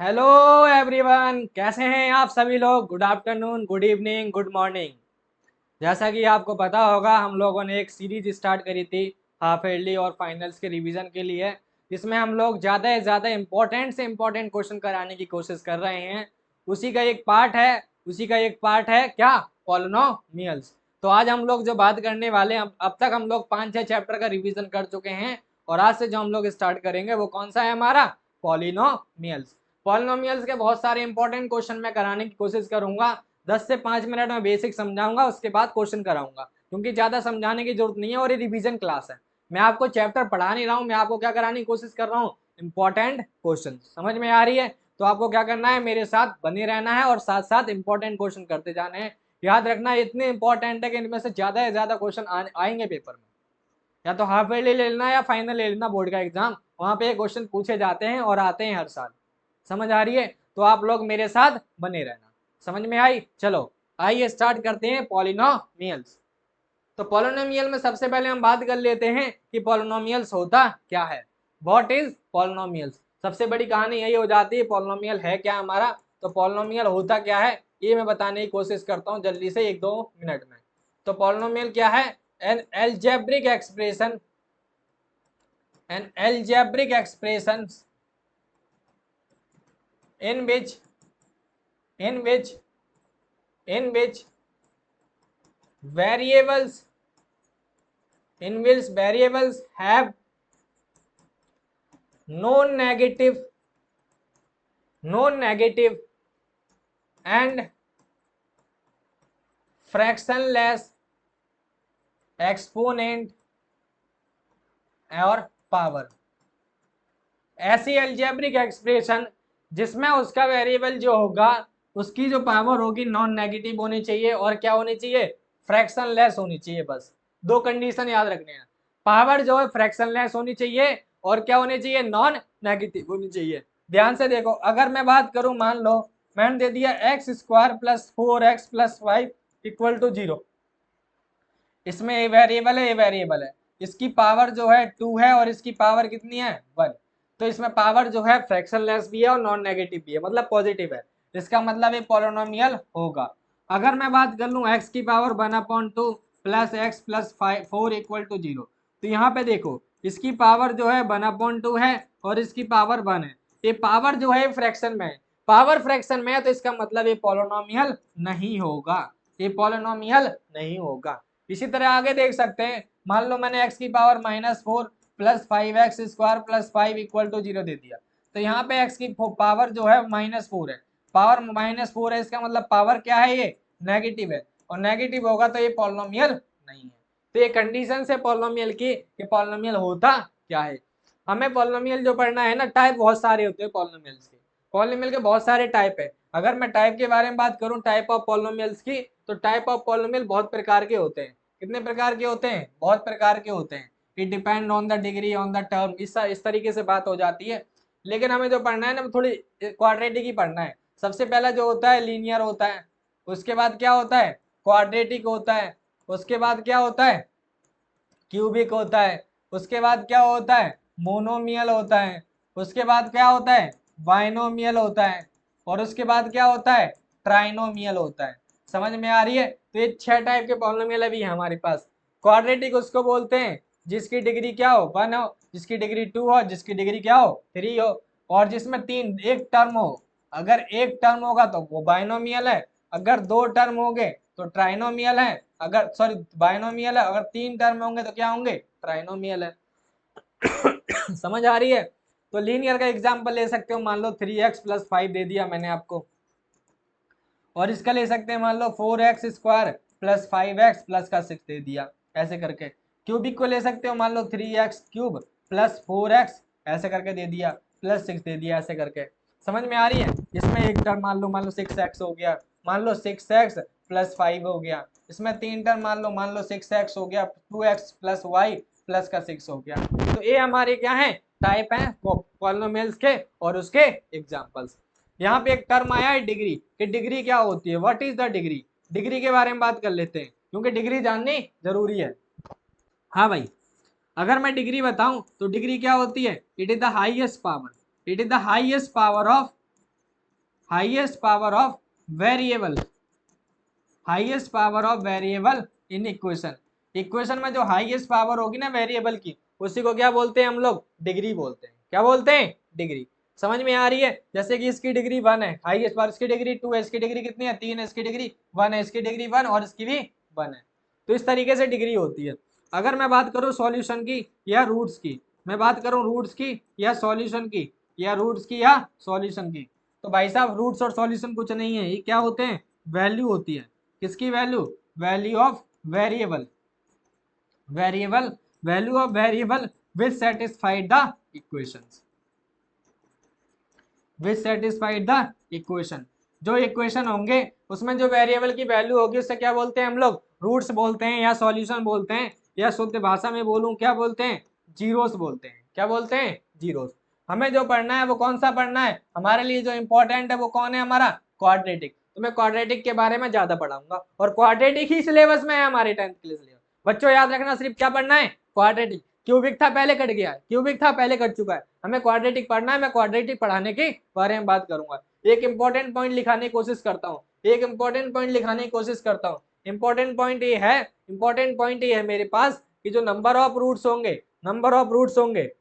Hello everyone, कैसे हैं आप सभी लोग। Good afternoon, good evening, good morning. जैसा कि आपको पता होगा, हम लोगों ने एक सीरीज स्टार्ट करी थी हाफ ईयरली और फाइनल्स के रिवीजन के लिए, जिसमें हम लोग ज़्यादा से ज़्यादा इम्पोर्टेंट से इम्पोर्टेंट क्वेश्चन कराने की कोशिश कर रहे हैं। उसी का एक पार्ट है क्या, पॉलिनोमियल्स। तो आज हम लोग जो बात करने वाले हैं, अब तक हम लोग 5-6 चैप्टर का रिवीजन कर चुके हैं, और आज से जो हम लोग स्टार्ट करेंगे वो कौन सा है, हमारा पॉलिनोमियल्स। पॉलिनोमियल्स के बहुत सारे इंपॉर्टेंट क्वेश्चन मैं कराने की कोशिश करूंगा। 10 से 5 मिनट में बेसिक समझाऊंगा, उसके बाद क्वेश्चन कराऊंगा, क्योंकि ज़्यादा समझाने की जरूरत नहीं है और ये रिवीजन क्लास है। मैं आपको चैप्टर पढ़ा नहीं रहा हूँ, मैं आपको क्या कराने की कोशिश कर रहा हूँ, इंपॉर्टेंट क्वेश्चन। समझ में आ रही है? तो आपको क्या करना है, मेरे साथ बने रहना है और साथ साथ इंपॉर्टेंट क्वेश्चन करते जाने हैं। याद रखना, इतने इंपॉर्टेंट है कि इनमें से ज़्यादा से ज़्यादा क्वेश्चन आएंगे पेपर में। या तो हाफ ईयरली ले लेना या फाइनल ले लेना, बोर्ड का एग्जाम, वहाँ पे क्वेश्चन पूछे जाते हैं और आते हैं हर साल। समझ आ रही है? तो आप लोग मेरे साथ बने रहना। समझ में आई? चलो आइए स्टार्ट करते हैं पॉलिनोमियल्स। तो पॉलिनोमियल में सबसे पहले हम बात कर लेते हैं कि पॉलिनोमियल्स होता क्या है। What is polynomials. सबसे बड़ी कहानी यही हो जाती है, पॉलिनोमियल है क्या हमारा। तो पॉलिनोमियल होता क्या है, ये मैं बताने की कोशिश करता हूँ जल्दी से 1-2 मिनट में। तो पॉलिनोमियल क्या है, an algebraic expression, an algebraic expression in which in which in which variables have non-negative and fractionless exponent और पावर। ऐसी अलजेब्रिक एक्सप्रेशन जिसमें उसका वेरिएबल जो होगा, उसकी जो पावर होगी नॉन नेगेटिव होनी चाहिए, और क्या होनी चाहिए, फ्रैक्शन लेस होनी चाहिए। बस दो कंडीशन याद रखने हैं, पावर जो है फ्रैक्शन लेस होनी चाहिए और क्या होनी चाहिए, नॉन नेगेटिव होनी चाहिए। ध्यान से देखो, अगर मैं बात करूं, मान लो मैंने दे दिया x² + 4x + 5 = 0। इसमें ए वेरिएबल है, ए वेरिएबल है, इसकी पावर जो है 2 है और इसकी पावर कितनी है, 1। तो इसमें पावर जो है फ्रैक्शन लेस भी है और नॉन नेगेटिव भी है, मतलब पॉजिटिव है। इसका मतलब ये पॉलिनोमियल होगा। अगर मैं बात कर लूँ x की पावर 1/2 + x + 4 = 0, तो यहाँ पे देखो इसकी पावर जो है 1/2 है और इसकी पावर 1 है। ये पावर जो है फ्रैक्शन में है, पावर फ्रैक्शन में है, तो इसका मतलब ये पॉलिनोमियल नहीं होगा, ये पॉलिनोमियल नहीं होगा। इसी तरह आगे देख सकते हैं, मान लो मैंने x की पावर -4 + 5x² + 5 = 0 दे दिया। तो यहाँ पे x की पावर जो है -4 है, पावर -4 है, इसका मतलब पावर क्या है, ये नेगेटिव है, और नेगेटिव होगा तो ये पॉलिनोमियल नहीं है। तो ये कंडीशन है पॉलिनोमियल की कि पॉलिनोमियल होता क्या है। हमें पॉलिनोमियल जो पढ़ना है ना, टाइप बहुत सारे होते हैं पॉलिनोमियल्स के। पॉलिनोमियल के बहुत सारे टाइप है। अगर मैं टाइप के बारे में बात करूं, टाइप ऑफ पॉलिनोमियल्स की, तो टाइप ऑफ पॉलिनोमियल बहुत प्रकार के होते हैं। कितने प्रकार के होते हैं, बहुत प्रकार के होते हैं। It depend on the degree on the term, इस तरीके से बात हो जाती है। लेकिन हमें जो पढ़ना है ना, थोड़ी क्वाड्रेटिक ही पढ़ना है। सबसे पहला जो होता है लीनियर होता है, उसके बाद क्या होता है, क्वाड्रेटिक होता है, उसके बाद क्या होता है, क्यूबिक होता है, उसके बाद क्या होता है, मोनोमियल होता है, उसके बाद क्या होता है, बाइनोमियल होता है, और उसके बाद क्या होता है, ट्राइनोमियल होता है। समझ में आ रही है? तो ये 6 टाइप के पॉलिनोमियल अभी है हमारे पास। क्वाड्रेटिक उसको बोलते हैं जिसकी डिग्री क्या हो, 1 हो, जिसकी डिग्री 2 हो, जिसकी डिग्री क्या हो, 3 हो, और जिसमें एक टर्म हो। अगर एक टर्म होगा तो वो बाइनोमियल है, अगर 2 टर्म होंगे तो ट्राइनोमियल है, अगर सॉरी बाइनोमियल है, अगर 3 टर्म होंगे तो क्या होंगे, ट्राइनोमियल है। समझ आ रही है? तो लीनियर का एग्जांपल ले सकते हो, मान लो 3x + 5 दे दिया मैंने आपको, और इसका ले सकते हैं मान लो 4x² + 5x + 6 दे दिया, ऐसे करके। क्यूबिक को ले सकते हो, मान लो 3x³ + 4x ऐसे करके दे दिया, +6 दे दिया, ऐसे करके। समझ में आ रही है? इसमें एक टर्म मान लो 6x हो गया, मान लो 6x + 5 हो गया। इसमें 3 टर्म मान लो 6x हो गया, 2x + y + 6 हो गया। तो ये हमारे क्या है, टाइप है पॉलिनोमियल्स के और उसके एग्जांपल्स। यहाँ पे एक टर्म आया है डिग्री, कि डिग्री क्या होती है, what is the degree. Degree के बारे में बात कर लेते हैं, क्योंकि डिग्री जाननी जरूरी है। हाँ भाई, अगर मैं डिग्री बताऊं तो डिग्री क्या होती है, it is the highest power, it is the highest power of highest power of variable, highest power of variable in equation. Equation में जो हाईएस्ट पावर होगी ना वेरिएबल की, उसी को क्या बोलते हैं हम लोग, डिग्री बोलते हैं। क्या बोलते हैं, डिग्री। समझ में आ रही है? जैसे कि इसकी डिग्री 1 है, हाईएस्ट पावर, इसकी डिग्री 2 है, इसकी डिग्री कितनी है, 3 है, इसकी डिग्री 1 है, इसकी डिग्री 1 और इसकी भी 1 है। तो इस तरीके से डिग्री होती है। अगर मैं बात करूं सॉल्यूशन की या रूट्स की, मैं बात करूं रूट्स की या सॉल्यूशन की, या रूट्स की या सॉल्यूशन की, तो भाई साहब रूट्स और सॉल्यूशन कुछ नहीं है, ये क्या होते हैं, वैल्यू होती है। किसकी value, value of variable, variable, value of variable which satisfied the equations, which satisfied the equation. जो इक्वेशन होंगे उसमें जो वेरिएबल की वैल्यू होगी उससे क्या बोलते हैं हम लोग, रूट्स बोलते हैं या सॉल्यूशन बोलते हैं, या शुद्ध भाषा में बोलूं क्या बोलते हैं, जीरोस बोलते हैं। क्या बोलते हैं, जीरोस। हमें जो पढ़ना है वो कौन सा पढ़ना है, हमारे लिए जो इंपॉर्टेंट है वो कौन है, हमारा क्वाड्रेटिक। तो मैं क्वाड्रेटिक के बारे में ज्यादा पढ़ाऊंगा और क्वाड्रेटिक ही सिलेबस में है हमारे 10th के लिए सिलेबस। बच्चों याद रखना, सिर्फ क्या पढ़ना है, क्वाड्रेटिक। क्यूबिक था पहले कट गया है, क्यूबिक था पहले कट चुका है, हमें क्वाड्रेटिक पढ़ना है। मैं क्वाड्रेटिक पढ़ाने के बारे में बात करूंगा। एक इंपॉर्टेंट पॉइंट लिखाने की कोशिश करता हूँ, एक इंपॉर्टेंट पॉइंट लिखाने की कोशिश करता हूँ। इंपॉर्टेंट पॉइंट ये है, इंपॉर्टेंट पॉइंट ये है मेरे पास कि जो नंबर ऑफ रूट्स होंगे, नंबर ऑफ रूट्स होंगे,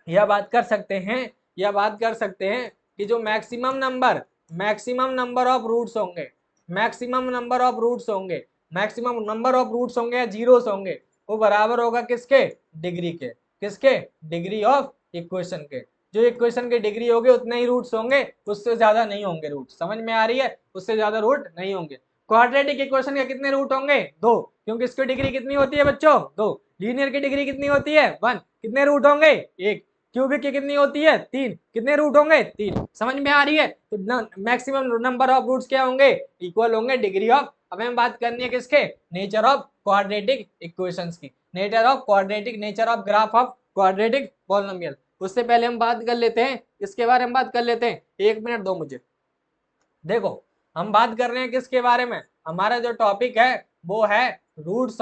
यह बात कर सकते हैं, यह बात कर सकते हैं कि जो मैक्सिमम नंबर ऑफ रूट्स होंगे, मैक्सिमम नंबर ऑफ रूट्स होंगे, मैक्सिमम नंबर ऑफ रूट्स होंगे या जीरोस होंगे, वो बराबर होगा किसके, डिग्री के। किसके, डिग्री ऑफ इक्वेशन के। जो इक्वेशन की डिग्री होगी उतने ही रूट्स होंगे, उससे ज्यादा नहीं होंगे रूट। समझ में आ रही है, उससे ज्यादा रूट नहीं होंगे। क्वाड्रेटिक इक्वेशन के कितने रूट होंगे, 2, क्योंकि इसकी डिग्री कितनी होती है बच्चों, 2। लीनियर की डिग्री कितनी होती है, 1, कितने रूट होंगे, 1। क्यूबिक की कितनी होती है, 3, कितने रूट होंगे, 3। समझ में आ रही है? तो मैक्सिमम नंबर ऑफ रूट्स क्या होंगे, इक्वल होंगे डिग्री ऑफ। अब हमें बात करनी है किसके, नेचर ऑफ क्वाड्रेटिक इक्वेशंस की, nature of quadratic, nature of graph of quadratic polynomial. उससे पहले हम बात कर लेते हैं इसके बारे में, बात कर लेते हैं। 1 मिनट दो मुझे। देखो हम बात कर रहे हैं किसके बारे में, हमारा जो टॉपिक है वो है roots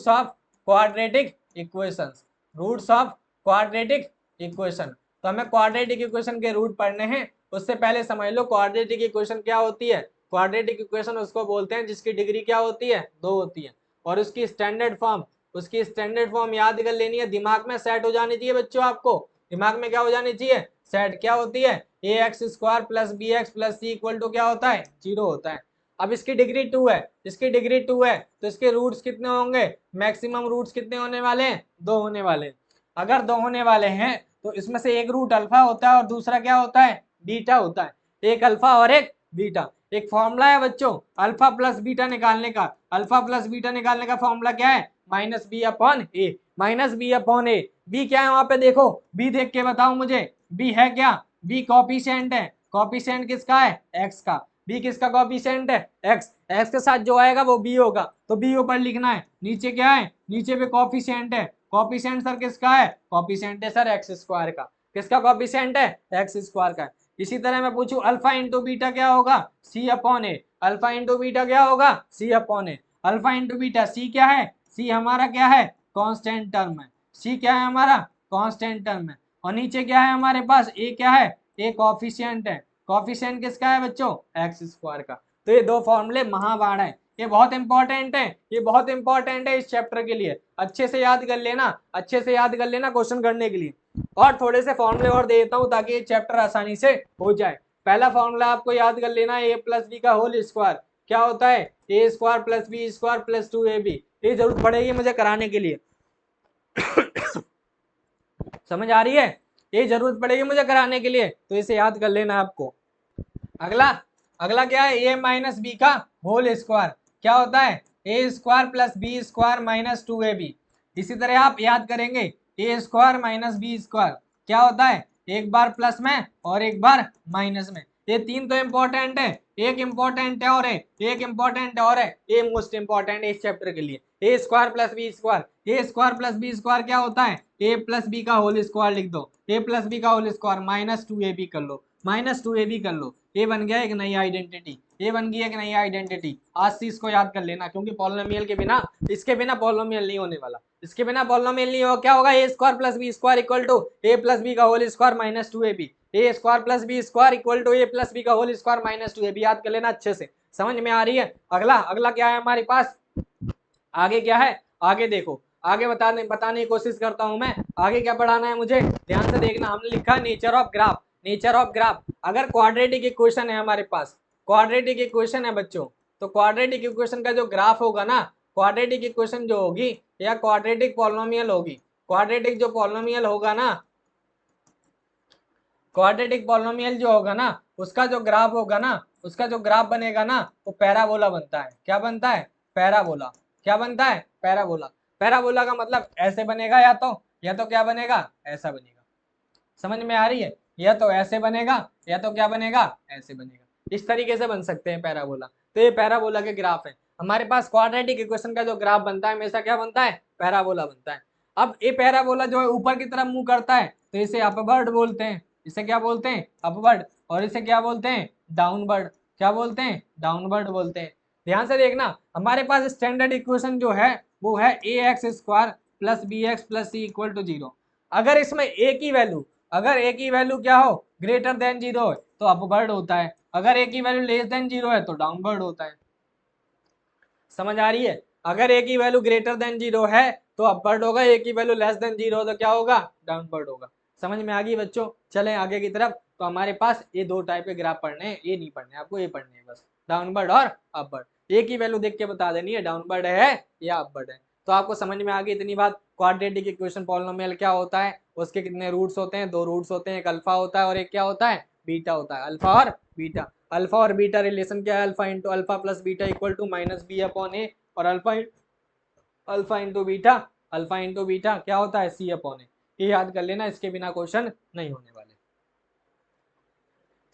of quadratic equations, roots of quadratic equation. तो हमें क्वाड्रेटिक इक्वेशन के रूट पढ़ने हैं। उससे पहले समझ लो क्वाड्रेटिक इक्वेशन क्या होती है। क्वाड्रेटिक इक्वेशन उसको बोलते हैं जिसकी डिग्री क्या होती है, 2 होती है। और उसकी स्टैंडर्ड फॉर्म, उसकी स्टैंडर्ड फॉर्म याद कर लेनी है, दिमाग में सेट हो जानी चाहिए बच्चों। आपको दिमाग में क्या हो जानी चाहिए, सेट। क्या होती है, A X square plus B X plus C equal to क्या होता है, 0 होता है। अब इसकी डिग्री 2 है, इसकी डिग्री 2 है, तो इसके रूट्स कितने होंगे, मैक्सिमम रूट्स कितने होने वाले हैं, 2 होने वाले हैं। अगर 2 होने वाले हैं तो इसमें से एक रूट अल्फा होता है और दूसरा क्या होता है, बीटा होता है। एक अल्फा और एक बीटा। एक फॉर्मूला है बच्चों अल्फा प्लस बीटा निकालने का, अल्फा प्लस बीटा निकालने का फॉर्मूला क्या है, माइनस बी अपॉन ए, माइनस बी अपॉन ए। बी क्या है वहां पे देखो, बी देख के बताओ मुझे, बी है क्या, बी कॉफिशिएंट है। कॉफिशिएंट किसका है, एक्स का। बी किसका कॉफिशिएंट है, एक्स। एक्स के साथ जो आएगा वो बी होगा, तो बी ऊपर लिखना है। नीचे क्या है, नीचे पे कॉफिशिएंट है। कॉफिशिएंट सर किसका है, कॉफिशिएंट है सर एक्स स्क्वायर का। किसका कॉफिशिएंट है, एक्स स्क्वायर का। इसी तरह मैं पूछूं अल्फा इंटू बीटा क्या होगा, सी upon A. Alpha into beta क्या होगा, सी upon A. Alpha into beta, सी क्या है, सी हमारा क्या है, कांस्टेंट टर्म है। सी क्या है हमारा, कांस्टेंट टर्म है। और नीचे क्या है हमारे पास, ए क्या है, ए कॉफिशिएंट है। कॉफिशिएंट किसका है बच्चों, एक्स स्क्वायर का। तो ये 2 फॉर्मूले महाबाण है, ये बहुत इंपॉर्टेंट है, ये बहुत इंपॉर्टेंट है इस चैप्टर के लिए। अच्छे से याद कर लेना, अच्छे से याद कर लेना क्वेश्चन करने के लिए। और थोड़े से फॉर्मूले और दे देता हूं ताकि ये चैप्टर आसानी से हो जाए। पहला फॉर्मूला आपको याद कर लेना है, ए प्लस बी का होल स्क्वायर क्या होता है, A square plus B square plus 2ab। ये जरूरत पड़ेगी मुझे कराने के लिए समझ आ रही है, ये जरूरत पड़ेगी मुझे कराने के लिए, तो इसे याद कर लेना आपको। अगला, अगला क्या है, ए माइनस बी का होल स्क्वायर क्या होता है, A square plus B square minus 2ab। इसी तरह आप याद करेंगे A square minus B square क्या होता है, एक बार प्लस में और एक बार माइनस में। ये 3 तो इंपॉर्टेंट है, एक इंपॉर्टेंट है और एक इंपॉर्टेंट और है, ये मोस्ट इंपॉर्टेंट है इस चैप्टर के लिए। ए स्क्वायर प्लस बी स्क्वायर, ए स्क्वायर प्लस बी स्क्वायर क्या होता है, ए प्लस बी का होल स्क्वायर लिख दो, ए प्लस बी का होल स्क्वायर माइनस 2ab कर लो, माइनस 2ab कर लो। ये बन गया एक नई आइडेंटिटी, ये बन गई एक नई आइडेंटिटी। आज से इसको याद कर लेना, क्योंकि पॉलिनोमियल के बिना, इसके बिना पॉलिनोमियल नहीं होने वाला, इसके बिना पॉलिनोमियल नहीं होगा। क्या होगा, A square plus B square equal to A plus B का whole square minus 2ab। A square plus B square equal to A plus B का होल स्क्वायर माइनस 2, ये भी याद कर लेना अच्छे से, समझ में आ रही है। अगला अगला क्या है हमारे पास, आगे क्या है, आगे देखो, आगे बताने की कोशिश करता हूं मैं, आगे क्या पढ़ाना है मुझे, ध्यान से देखना। हमने लिखा nature of graph, nature of graph. अगर क्वाड्रेटिक इक्वेशन है हमारे पास, क्वाड्रेटिक इक्वेशन है बच्चों, तो क्वाड्रेटिक इक्वेशन का जो ग्राफ होगा ना, क्वाड्रेटिक इक्वेशन जो होगी या क्वाड्रेटिक पॉलिनोमियल होगी, क्वाड्रेटिक जो पॉलिनोमियल होगा ना, क्वाड्रेटिक पॉलिनोमियल जो होगा ना, उसका जो ग्राफ होगा ना, उसका जो ग्राफ बनेगा ना, वो पैराबोला बनता है। क्या बनता है, पैराबोला। क्या बनता है, पैराबोला। पैराबोला का मतलब ऐसे बनेगा, या तो क्या बनेगा, ऐसा बनेगा। समझ में आ रही है, या तो ऐसे बनेगा या तो क्या बनेगा, ऐसे बनेगा। इस तरीके से बन सकते हैं पैराबोला। तो ये पैराबोला के ग्राफ है हमारे पास। क्वाड्रेटिक इक्वेशन का जो ग्राफ बनता है हमेशा क्या बनता है, पैराबोला बनता है। अब ये पैराबोला जो है ऊपर की तरफ मुंह करता है, तो इसे अपवर्ड बोलते हैं। इसे क्या बोलते हैं, अपवर्ड। और इसे क्या बोलते हैं, डाउनवर्ड। क्या बोलते हैं, डाउनवर्ड बोलते हैं। ध्यान से देखना, हमारे पास स्टैंडर्ड इक्वेशन जो है वो है A X square plus B X plus C equal to 0। अगर इसमें ए की वैल्यू, अगर ए की वैल्यू क्या हो, ग्रेटर देन 0 है तो अपवर्ड होता है, अगर ए की वैल्यू लेस देन 0 है तो डाउनवर्ड होता है। समझ आ रही है, अगर ए की वैल्यू ग्रेटर देन 0 है तो अपवर्ड होगा, ए की वैल्यू लेस देन 0 तो क्या होगा, डाउनवर्ड होगा। समझ में आ गई बच्चों, चलें आगे की तरफ। तो हमारे पास ये दो टाइप के ग्राफ पढ़ने हैं, ये नहीं पढ़ने आपको, ये पढ़ने हैं बस, डाउनवर्ड और अपवर्ड। ए की वैल्यू देख के बता देनी है डाउनवर्ड है या अपवर्ड है। तो आपको समझ में आ गई इतनी बात। क्वाड्रेटिक इक्वेशन पॉलिनोमियल क्या होता है, उसके कितने रूट्स होते हैं, दो रूट्स होते हैं, एक अल्फा होता है और एक क्या होता है, बीटा होता है। अल्फा और बीटा, अल्फा और बीटा रिलेशन क्या है, alpha into alpha plus beta equal to minus B upon A, और alpha into beta, alpha into beta क्या होता है, सी अपॉन ए। ये याद कर लेना, इसके बिना क्वेश्चन नहीं होने वाले।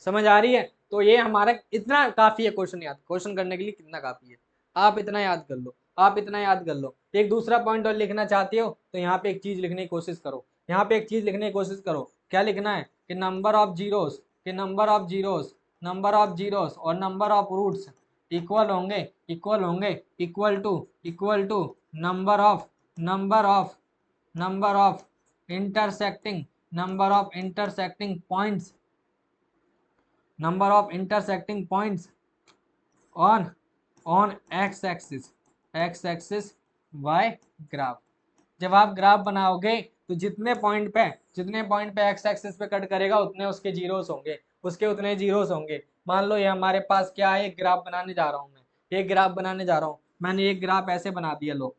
समझ आ रही है, तो ये हमारा इतना काफी है क्वेश्चन याद, क्वेश्चन करने के लिए कितना काफी है, आप इतना याद कर लो, आप इतना याद कर लो। एक दूसरा पॉइंट और लिखना चाहते हो तो यहाँ पे एक चीज लिखने की कोशिश करो, यहाँ पे एक चीज लिखने की कोशिश करो। क्या लिखना है कि नंबर ऑफ जीरोस, कि number of zeros, number of zeros और नंबर ऑफ रूट्स इक्वल होंगे, इक्वल होंगे, equal to number of, number of, number of intersecting, number of intersecting points, number of intersecting points on x axis, x axis y graph. जब आप graph बनाओगे तो जितने point पे x axis पे cut करेगा उतने उसके जीरोस होंगे, उसके उतने जीरोस होंगे। मान लो ये हमारे पास क्या है, एक ग्राफ बनाने जा रहा हूं मैं, एक ग्राफ बनाने जा रहा हूं मैंने, एक ग्राफ ऐसे बना दिया। लो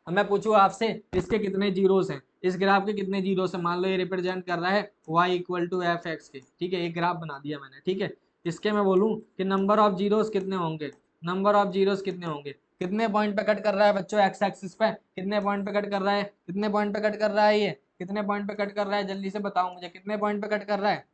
अब मैं पूछूं आपसे इसके कितने जीरोस हैं, इस ग्राफ के कितने जीरोस हैं। मान लो ये रिप्रेजेंट कर रहा है y equal to F X के, ठीक है, एक ग्राफ बना दिया मैंने, ठीक है। इसके मैं बोलूं कि नंबर ऑफ जीरोस कितने होंगे, नंबर ऑफ जीरोस कितने होंगे, कितने पॉइंट पे कट कर रहा है बच्चों एक्स एक्सिस पे, कितने पॉइंट पे कट कर रहा है, कितने पॉइंट पे कट कर रहा है, ये कितने पॉइंट पे कट कर रहा है, जल्दी से बताओ मुझे कितने पॉइंट पे कट कर रहा है।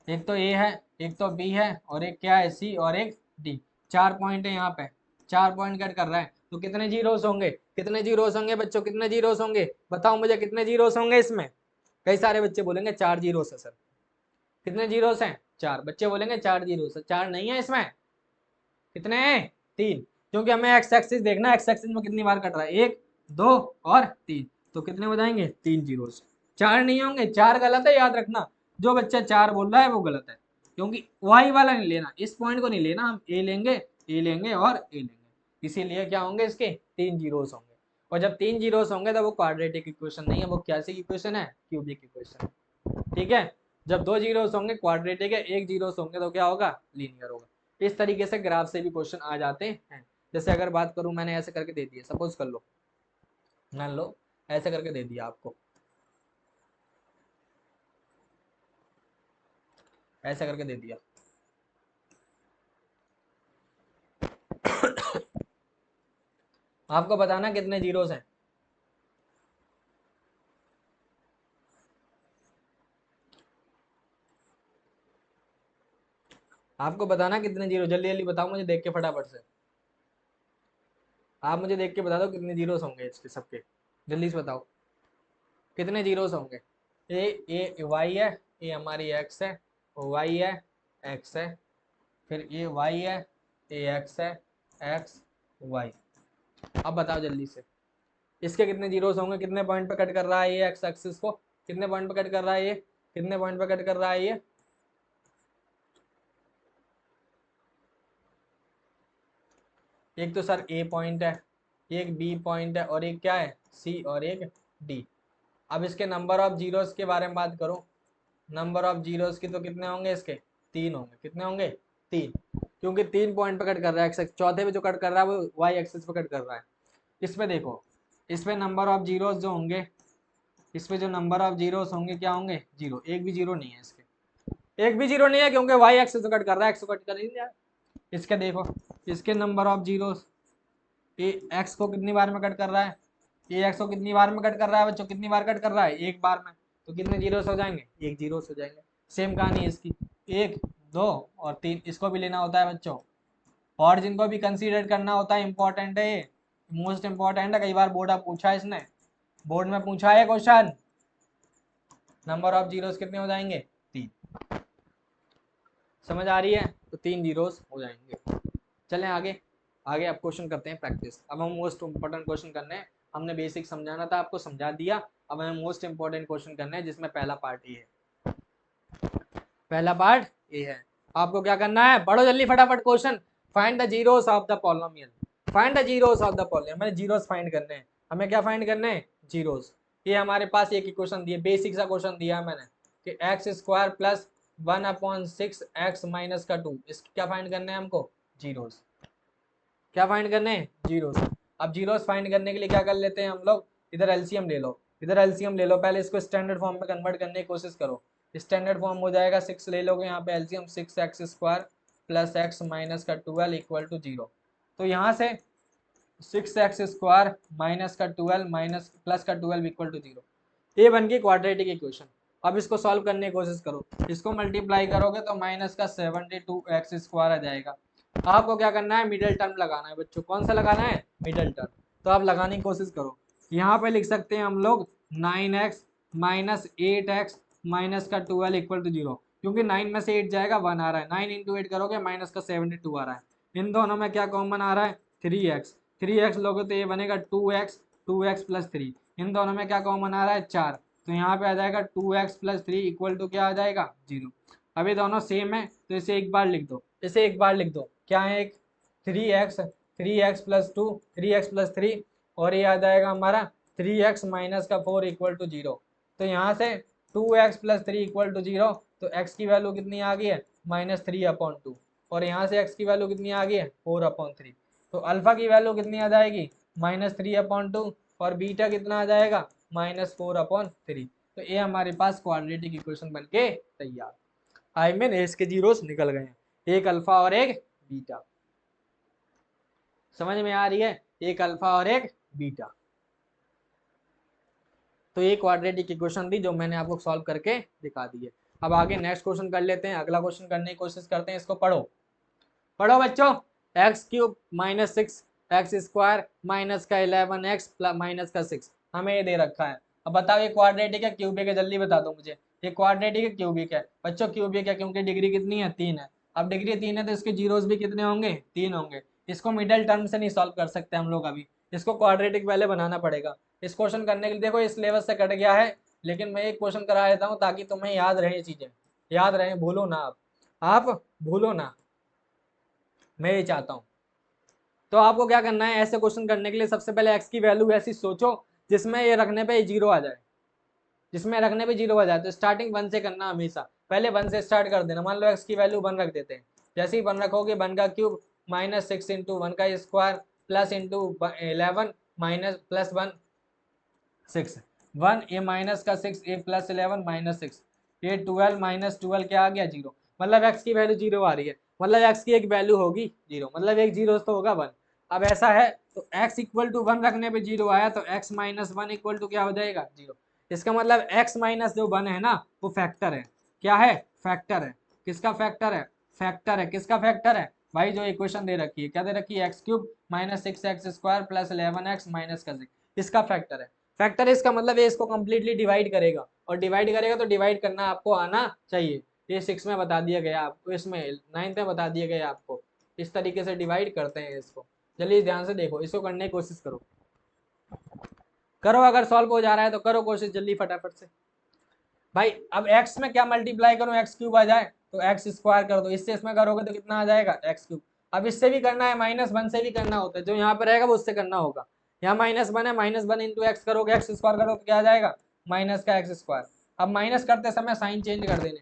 एक तो ए है, एक तो बी है और एक क्या है, सी और एक डी। 4 पॉइंट है यहाँ पे, 4 पॉइंट कट कर रहा है, तो कितने जीरोस होंगे, कितने जीरोस होंगे बच्चों, कितने जीरोस होंगे, बताओ मुझे कितने जीरोस होंगे इसमें। कई सारे बच्चे बोलेंगे 4 जीरोस है सर। कितने जीरोस हैं, 4। बच्चे बोलेंगे 4 जीरोस है, 4 नहीं है इसमें, कितने हैं, 3। क्योंकि हमें एक्स एक्सिस देखना है, एक्स एक्सिस में कितनी बार कट रहा है, 1 2 और 3, तो कितने हो जाएंगे, 3 जीरोस। 4 नहीं होंगे, 4 गलत है, याद रखना। जो बच्चा 4 बोल रहा है वो गलत है, क्योंकि वाई वाला नहीं लेना, इस पॉइंट को नहीं लेना, हम ए लेंगे, ए लेंगे और ए लेंगे। इसीलिए क्या होंगे इसके, 3 जीरोस होंगे। और जब 3 जीरोस होंगे तो वो क्वाड्रेटिक इक्वेशन नहीं है, वो कैसी इक्वेशन है, क्यूबिक इक्वेशन। ठीक है, जब 2 जीरोस होंगे क्वाड्रेटिक है, 1 जीरोस होंगे तो क्या होगा, लीनियर होगा। इस तरीके से ग्राफ से भी क्वेश्चन आ जाते हैं। जैसे अगर बात करूं, मैंने ऐसे करके दे दिया, सपोज कर लो, मान लो ऐसे करके दे दिया आपको, ऐसे करके दे दिया। आपको बताना कितने जीरोस हैं, आपको बताना कितने जीरो, जल्दी जल्दी बताओ मुझे देख के फटाफट से, आप मुझे देख के बता दो कितने जीरोस होंगे इसके सबके, जल्दी से बताओ कितने जीरोस होंगे। ए वाई है, ये हमारी एक्स है, वाई है, एक्स है, फिर ये वाई है, ये एक्स है, एक्स वाई। अब बताओ जल्दी से इसके कितने जीरोस होंगे, कितने पॉइंट पे कट कर रहा है ये एक्स एक्सिस को, कितने पॉइंट पे कट कर रहा है ये, कितने पॉइंट पे कट कर रहा है ये, एक तो सर ए पॉइंट है, एक बी पॉइंट है, और एक क्या है सी, और एक डी। अब इसके नंबर ऑफ जीरोस के बारे में बात करो, नंबर ऑफ जीरोस की तो कितने होंगे इसके, 3 होंगे। कितने होंगे, 3, क्योंकि 3 पॉइंट पे कट कर रहा है। चौथे पे जो कट कर रहा है वो वाई एक्सिस पे कट कर रहा है। इस पे देखो, इस पे नंबर ऑफ जीरोस जो होंगे, इस पे जो नंबर ऑफ जीरोस होंगे क्या होंगे, जीरो। एक भी जीरो नहीं है इसके, एक भी जीरो नहीं है, क्योंकि वाई एक्सिस पे कट कर रहा है, एक्स को कट कर नहीं दिया। इसके देखो, इसके number of zeros, A x को कितनी बार में कट कर रहा है, ए एक्स को कितनी बार में कट कर रहा है बच्चों, कितनी बार कट कर रहा है, एक बार में। तो कितने जीरोस हो जाएंगे, एक जीरोस हो जाएंगे। सेम कहानी है इसकी, 1 2 और 3, इसको भी लेना होता है बच्चों। और जिनको भी कंसीडर करना होता है, इंपॉर्टेंट है ये, मोस्ट इंपॉर्टेंट है। कई बार बोर्ड आप पूछा है, इसने बोर्ड में पूछा है क्वेश्चन, नंबर ऑफ जीरोस कितने हो जाएंगे, 3। समझ आ रही है, तो 3 जीरोस हो जाएंगे। चलें आगे, आगे आप क्वेश्चन करते हैं प्रैक्टिस। अब हम मोस्ट इंपॉर्टेंट क्वेश्चन करने हैं, हमने बेसिक समझाना था आपको, समझा दिया। अब हमें मोस्ट इंपॉर्टेंट क्वेश्चन करना है, जिसमें पहला पार्ट ये है, पहला पार्ट ये है। आपको क्या करना है, पढ़ो जल्दी फटाफट question. Find the zeros of the polynomial, find the zeros of the polynomial, हमें जीरोस फाइंड करने हैं। हमें क्या फाइंड करने हैं, जीरोस। ये हमारे पास एक इक्वेशन दिया, बेसिक सा क्वेश्चन दिया है मैंने, कि x square plus 1/6 x minus का 2, इसकी क्या फाइंड करने हैं हमको, जीरोस। क्या फाइंड करने हैं, जीरोस। अब जीरोस फाइंड करने के लिए क्या कर लेते हैं हम लोग, इधर एलसीएम ले लो, इधर एलसीएम ले लो। पहले इसको स्टैंडर्ड फॉर्म में कन्वर्ट करने की कोशिश करो। स्टैंडर्ड फॉर्म हो जाएगा 6 ले लोगे यहाँ पे LCM, 6x² plus X minus का 12 इक्वल टू 0। तो यहाँ से 6x² माइनस का 12 माइनस प्लस का 12 इक्वल टू 0, ये बन गई क्वाड्रेटिक इक्वेशन। अब इसको सॉल्व करने की कोशिश करो, इसको मल्टीप्लाई करोगे तो माइनस का 72x² आ जाएगा। आपको क्या करना है, मिडिल टर्म लगाना है बच्चों। कौन सा लगाना है, मिडिल टर्म। तो आप लगाने की कोशिश करो। यहाँ पे लिख सकते हैं हम लोग 9x माइनस 8x माइनस का 12 इक्वल टू 0, क्योंकि 9 में से 8 जाएगा 1 आ रहा है, 9 इंटू 8 करोगे माइनस का 72 आ रहा है। इन दोनों में क्या कॉमन आ रहा है, 3x, 3x लोगे तो ये बनेगा 2x, 2x प्लस 3। इन दोनों में क्या कॉमन आ रहा है, 4, तो यहाँ पे आ जाएगा 2x प्लस 3 इक्वल टू क्या आ जाएगा, 0। अभी दोनों सेम है तो इसे एक बार लिख दो, इसे एक बार लिख दो। क्या है, एक 3x प्लस 2, 3x प्लस 3, और ये आ जाएगा हमारा 3x माइनस का 4 इक्वल टू 0। तो यहाँ से 2x प्लस 3 इक्वल टू 0, तो x की वैल्यू कितनी आ गई है, -3/2, और यहाँ से x की वैल्यू कितनी आ गई है, 4/3। तो अल्फा की वैल्यू कितनी आ जाएगी, -3/2, और बीटा कितना आ जाएगा, -4/3। तो ये हमारे पास क्वाड्रेटिक इक्वेशन बनके तैयार। आई मीन इसके जीरोस निकल गए हैं, एक अल्फा और एक बीटा। समझ में आ रही है, एक अल्फा और एक बीटा। तो ये क्वाड्रेटिक इक्वेशन थी जो मैंने आपको सॉल्व करके दिखा दी है। अब आगे नेक्स्ट क्वेश्चन कर लेते हैं, अगला क्वेश्चन करने की कोशिश करते हैं। इसको पढ़ो, पढ़ो बच्चों। x³ माइनस 6 x² माइनस का 11x माइनस का 6 हमें ये दे रखा है। अब बताओ ये क्वाड्रेटिक है क्यूबिक है, जल्दी बता दो मुझे, ये क्वाड्रेटिक है क्यूबिक है। बच्चों क्यूबिक है क्योंकि डिग्री कितनी है, 3 है। अब डिग्री 3 है तो इसके जीरोस भी कितने होंगे, 3 होंगे। इसको मिडिल टर्म से नहीं सॉल्व कर सकते हम लोग अभी, इसको क्वाड्रेटिक पहले बनाना पड़ेगा। इस क्वेश्चन करने के लिए देखो इस सिलेबस से कट गया है, लेकिन मैं एक क्वेश्चन करा देता हूँ ताकि तुम्हें याद रहे, चीजें याद रहे, भूलो ना आप भूलो ना, मैं ये चाहता हूँ। तो आपको क्या करना है, ऐसे क्वेश्चन करने के लिए सबसे पहले x की वैल्यू ऐसी सोचो जिसमें ये रखने पे 0 आ जाए, जिसमें रखने पे 0 आ जाए। तो स्टार्टिंग 1 से करना, हमेशा पहले 1 से स्टार्ट कर देना। मान लो x की वैल्यू 1 रख देते हैं, जैसे ही 1 रखोगे 1 का क्यूब माइनस 6 इंटू 1 का square plus into 11 minus plus 1 6, 1 ए माइनस का 6 ए प्लस 11 माइनस 6, ये 12 माइनस 12 क्या आ गया, 0। मतलब x की वैल्यू 0 आ रही है, मतलब x की एक वैल्यू होगी 0, मतलब एक जीरो तो होगा 1। अब ऐसा है तो x इक्वल टू 1 रखने पे 0 आया, तो x माइनस 1 इक्वल टू क्या हो जाएगा, 0। इसका मतलब x माइनस जो 1 है ना वो फैक्टर है। क्या है, फैक्टर है। किसका फैक्टर है, फैक्टर है। किसका फैक्टर है भाई, जो इक्वेशन दे रखी है, क्या दे रखी है, x³ minus 6x² plus 11x minus का 6, इसका फैक्टर है। फैक्टर इसका मतलब ये इसको कंप्लीटली डिवाइड करेगा, और डिवाइड करेगा तो डिवाइड करना आपको आना चाहिए। ये 6 में बता दिया गया आपको, इसमें 9 में बता दिया गया आपको। इस तरीके से डिवाइड करते हैं इसको। चलिए ध्यान से देखो, इसको करने की कोशिश करो, करो। अगर सॉल्व हो जा रहा है तो करो कोशिश जल्दी फटाफट से। भाई अब x में क्या मल्टीप्लाई करूं, एक्स क्यूब आ जाए तो एक्स स्क्वायर कर दो, इससे इसमें करोगे तो कितना आ जाएगा एक्स क्यूब। अब इससे भी करना है, -1 से भी करना होता है, जो यहाँ पर रहेगा वो उससे करना होगा। यहाँ -1 है, -1 इंटू एक्स करोगे, एक्स स्क्वायर करोगे तो क्या आ जाएगा माइनस का एक्स स्क्वायर। अब माइनस करते समय साइन चेंज कर देने,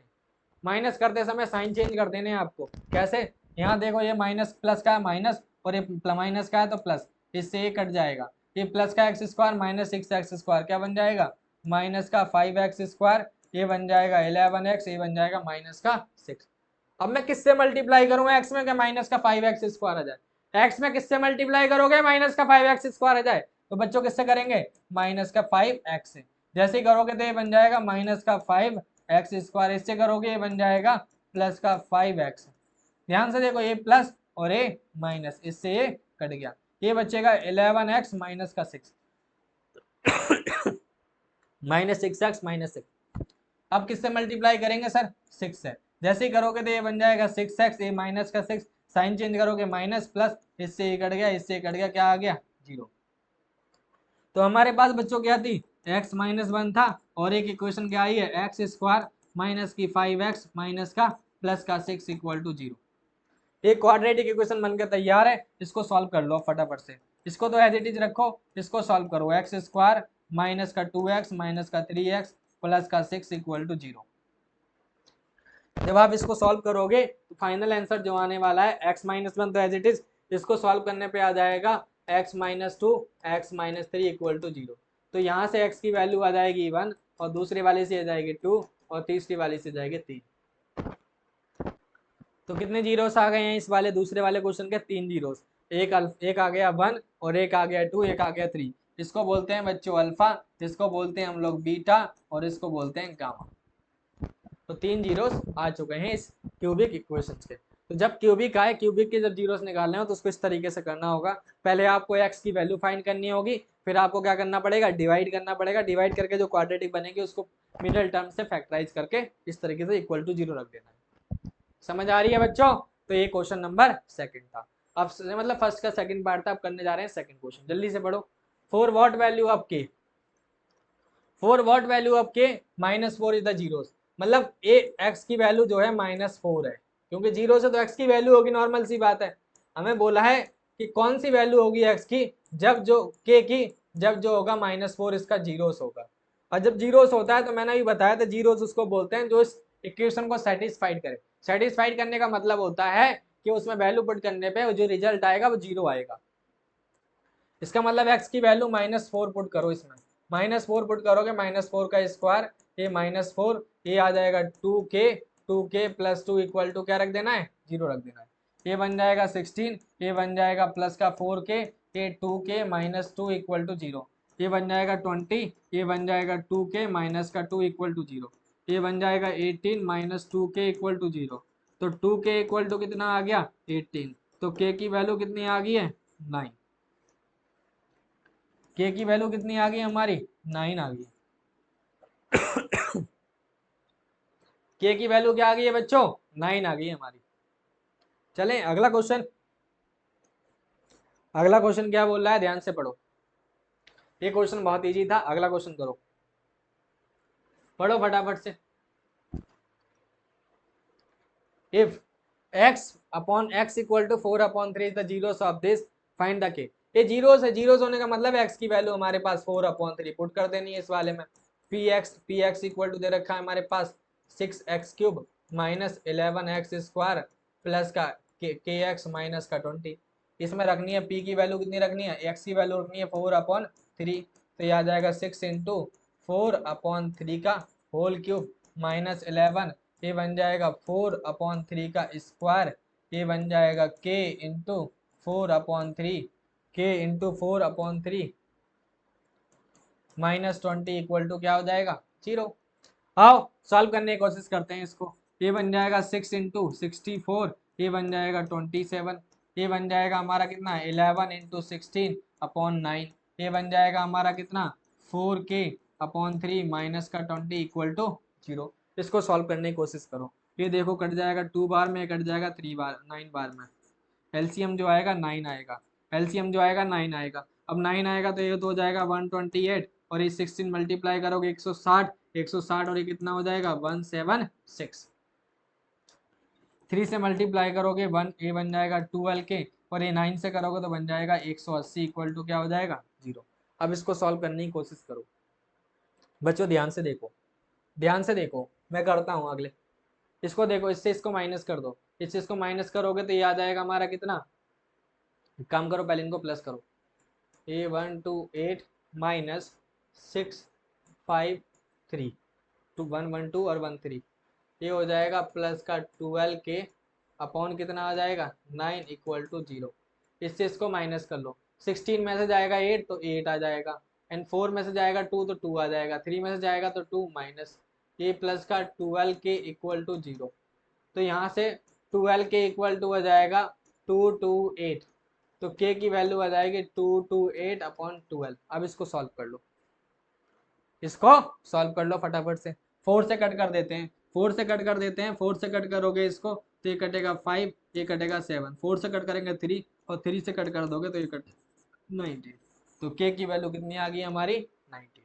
माइनस करते समय साइन चेंज कर देने आपको। कैसे, यहाँ देखो ये माइनस प्लस का है माइनस, और ये माइनस का है तो प्लस, इससे ये कट जाएगा। ये प्लस का x square minus 6x square क्या बन जाएगा माइनस का 5x स्क्वायर, ये बन जाएगा 11x, ये बन जाएगा माइनस का 6। अब मैं किससे मल्टीप्लाई करूंगा, एक्स में क्या माइनस का 5x स्क्वायर आ जाए, एक्स में किससे मल्टीप्लाई करोगे माइनस का 5x स्क्वायर आ जाए, तो बच्चों किससे करेंगे माइनस का 5x से। जैसे ही करोगे तो ये बन जाएगा माइनस का 5x स्क्वायर, इससे करोगे ये बन जाएगा प्लस का 5x। ध्यान से देखो, ये प्लस और ये माइनस, इससे ये कट गया, ये बचेगा 11x माइनस का 6 माइनस 6x माइनस 6। अब किससे मल्टीप्लाई करेंगे सर 6 से, जैसे ही करोगे तो ये बन जाएगा 6x, ये माइनस का 6, साइन चेंज करोगे माइनस प्लस, इससे ये कट गया, इससे कट गया, क्या आ गया 0। तो हमारे पास बच्चों क्या थी x -1 था, और एक इक्वेशन क्या आई है एक्स स्क्वायर माइनस की 5x माइनस का प्लस का 6 इक्वल टू 0। एक क्वाड्रेटिक इक्वेशन बनकर तैयार है, इसको सॉल्व कर लो फटाफट से। इसको तो एज इट इज रखो, इसको सॉल्व करो, एक्स स्क्वायर माइनस का 2x माइनस का 3x प्लस का 6 इक्वल टू 0। जब आप इसको सॉल्व करोगे तो फाइनल आंसर जो आने वाला है x-1 तो एज इट इज, इसको सॉल्व करने पे आ जाएगा x-2 x-3 इक्वल टू 0। तो यहाँ से x की वैल्यू आ जाएगी 1, और दूसरे वाले से आ जाएगी 2, और तीसरी वाले से जाएगी 3। तो कितने जीरोस आ गए हैं इस वाले दूसरे वाले क्वेश्चन के, 3 जीरोस। एक आ गया 1, और एक आ गया 2, एक आ गया 3। इसको बोलते हैं बच्चों अल्फा, इसको बोलते हैं हम लोग बीटा, और इसको बोलते हैं गामा। तो 3 जीरोस आ चुके हैं इस क्यूबिक इक्वेशन के। तो जब क्यूबिक आए, क्यूबिक के जब जीरोस निकालने हो तो उसको इस तरीके से करना होगा, पहले आपको एक्स की वैल्यू फाइंड करनी होगी, फिर आपको क्या करना पड़ेगा डिवाइड करना पड़ेगा, डिवाइड करके जो क्वाड्रेटिक बनेगी उसको मिडिल टर्म से फैक्टराइज करके इस तरीके से इक्वल टू 0 रख देना है। समझ आ रही है बच्चों। तो ये क्वेश्चन नंबर 2 था। अब मतलब फर्स्ट का सेकंड पार्ट था, अब करने जा रहे हैं सेकंड क्वेश्चन, जल्दी से पढ़ो। फॉर व्हाट वैल्यू ऑफ के, फॉर व्हाट वैल्यू ऑफ के -4 इज द जीरोस, मतलब ए एक्स की वैल्यू जो है -4 है, क्योंकि 0 से तो एक्स की वैल्यू होगी, नॉर्मल सी बात है। हमें बोला है कि कौन सी वैल्यू होगी एक्स की, जब जो के की जब जो होगा -4 इसका जीरोस होगा। और जब जीरोस होता है तो मैंने अभी बताया था जीरोस उसको बोलते हैं जो इस इक्वेशन को सेटिस्फाइड करे। सेटिस्फाइड करने का मतलब होता है कि उसमें वैल्यू पुट करने पे जो रिजल्ट आएगा वो 0 आएगा। इसका मतलब एक्स की वैल्यू -4 पुट करो, इसमें -4 पुट करोगे, -4 का स्क्वायर, ये -4, ये आ जाएगा 2k प्लस 2 इक्वल टू क्या रख देना है 0 रख देना है। ये बन जाएगा 16, ये बन जाएगा प्लस का 4k, ये 2k माइनस 2 इक्वल टू 0, ये बन जाएगा 20, ये बन जाएगा 2k माइनस का 2 इक्वल टू 0, ये बन जाएगा 18 माइनस 2k इक्वल टू 0। तो 2k इक्वल टू कितना आ गया 18, तो k की वैल्यू कितनी आ गई है 9। के की वैल्यू कितनी आ गई हमारी 9 आ गई। के की वैल्यू क्या आ गई है बच्चों 9 आ गई हमारी। चलें अगला क्वेश्चन, अगला क्वेश्चन क्या बोल रहा है ध्यान से पढ़ो, ये क्वेश्चन बहुत इजी था, अगला क्वेश्चन करो, पढ़ो फटाफट से। If x upon x equal to 4/3 the zeros of this, find the K. ये जीरोस है, जीरोस होने का मतलब x की वैल्यू हमारे पास 4/3 पुट कर देनी है इस वाले में। px इक्वल टू दे रखा है हमारे पास 6x³ minus 11x square plus का kx माइनस का 20। इसमें रखनी है p की वैल्यू कितनी रखनी है, x की वैल्यू रखनी है 4/3, तो ये आ जाएगा 6 इंटू 4/3 का होल क्यूब माइनस 11, ये बन जाएगा 4/3 का स्क्वायर, ये बन जाएगा k into 4/3, k into 4/3 -20 equal to क्या हो जाएगा 0। आओ सॉल्व करने की कोशिश करते हैं इसको। ये बन जाएगा 6 इंटू 64, ये बन जाएगा 27, ये बन जाएगा हमारा कितना 11 इंटू 16/9, ये बन जाएगा हमारा कितना 4k/3 माइनस का 20 इक्वल टू 0। इसको सॉल्व करने की कोशिश करो, ये देखो कट जाएगा 2 बार में, कट जाएगा 9 बार में, एलसीएम जो आएगा 9 आएगा, एलसीएम जो आएगा 9 आएगा। अब 9 आएगा तो ये तो हो जाएगा 128, और ये 16 मल्टीप्लाई करोगे 160, 160 और ये कितना हो जाएगा 176। 3 से मल्टीप्लाई करोगे 1 ए बन जाएगा 12 के, और ये 9 से करोगे तो बन जाएगा 180 इक्वल टू क्या हो जाएगा 0। अब इसको सॉल्व करने की कोशिश करो बच्चों, ध्यान से देखो, ध्यान से देखो, मैं करता हूँ अगले। इसको देखो, इससे इसको माइनस कर दो, इससे इसको माइनस करोगे तो ये आ जाएगा हमारा कितना, काम करो पहले इनको प्लस करो, A128 माइनस 653 टू 112 और 13, ये हो जाएगा प्लस का 12 के अपॉन कितना आ जाएगा 9 इक्वल टू 0। इससे इसको माइनस कर लो, 16 में से जाएगा 8 तो 8 आ जाएगा, एंड 4 में से जाएगा 2 तो 2 आ जाएगा, 3 में से जाएगा तो 2 माइनस ये प्लस का 12 के इक्वल टू 0। तो यहाँ से 12 के इक्वल टू आ जाएगा 228, तो के की वैल्यू आ जाएगी 228 अपॉन 12। अब इसको सॉल्व कर लो, इसको सॉल्व कर लो फटाफट से। 4 से कट कर देते हैं, 4 से कट कर देते हैं, 4 से कट करोगे इसको तो ये कटेगा 5, ये कटेगा 7, 4 से कट करेंगे 3 और 3 से कट कर दोगे तो ये कट 19। तो के की वैल्यू कितनी आ गई हमारी 19।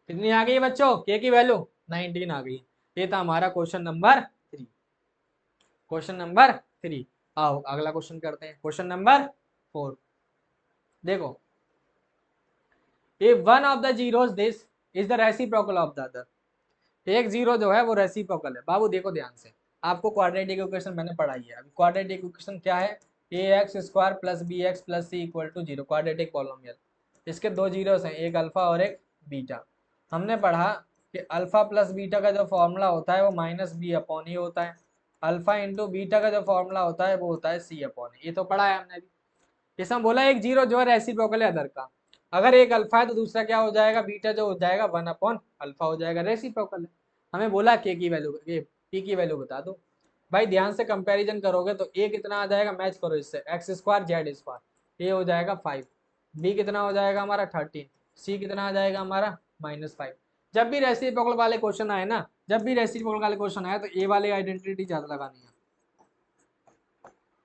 कितनी आ गई बच्चों, के की वैल्यू 19 आ गई। ये था हमारा क्वेश्चन नंबर 3। Question number 3। आओ अगला क्वेश्चन करते हैं, क्वेश्चन नंबर 4। देखो, if one of the zeros this is the reciprocal of the other, एक जीरो जो है वो रेसिप्रोकल है। बाबू देखो ध्यान से, आपको क्वाड्रेटिक इक्वेशन मैंने पढ़ाई है। अभी क्वाड्रेटिक इक्वेशन क्या है, ax square plus bx plus c equal to 0, quadratic polynomial. इसके दो जीरोस हैं, एक अल्फा और एक बीटा। हमने पढ़ा कि अल्फा प्लस बीटा का जो फॉर्मूला होता है वो माइनस बी अपॉन ए होता है, अल्फा इंटू बीटा का जो फॉर्मूला होता है वो होता है सी अपॉन ए। ये तो पढ़ा है हमने अभी। इसमें बोला एक जीरो जो है रेसिप्रोकल है अदर का, अगर एक अल्फा है तो दूसरा क्या हो जाएगा, बीटा जो हो जाएगा 1 अपॉन अल्फा हो जाएगा, रेसिप्रोकल है। हमें बोला के की वैल्यू, ये पी की वैल्यू बता दो। भाई ध्यान से कंपैरिजन करोगे तो ए कितना आ जाएगा, मैच करो इससे, एक्स स्क्वायर जेड स्क्वायर, ए हो जाएगा 5, बी कितना हो जाएगा हमारा 13, सी कितना आ जाएगा हमारा -5। जब भी रेसिप्रोकल वाले क्वेश्चन आए ना, जब भी रेसिप्रोकल वाले क्वेश्चन आए तो ए वाले आइडेंटिटी ज्यादा लगानी है,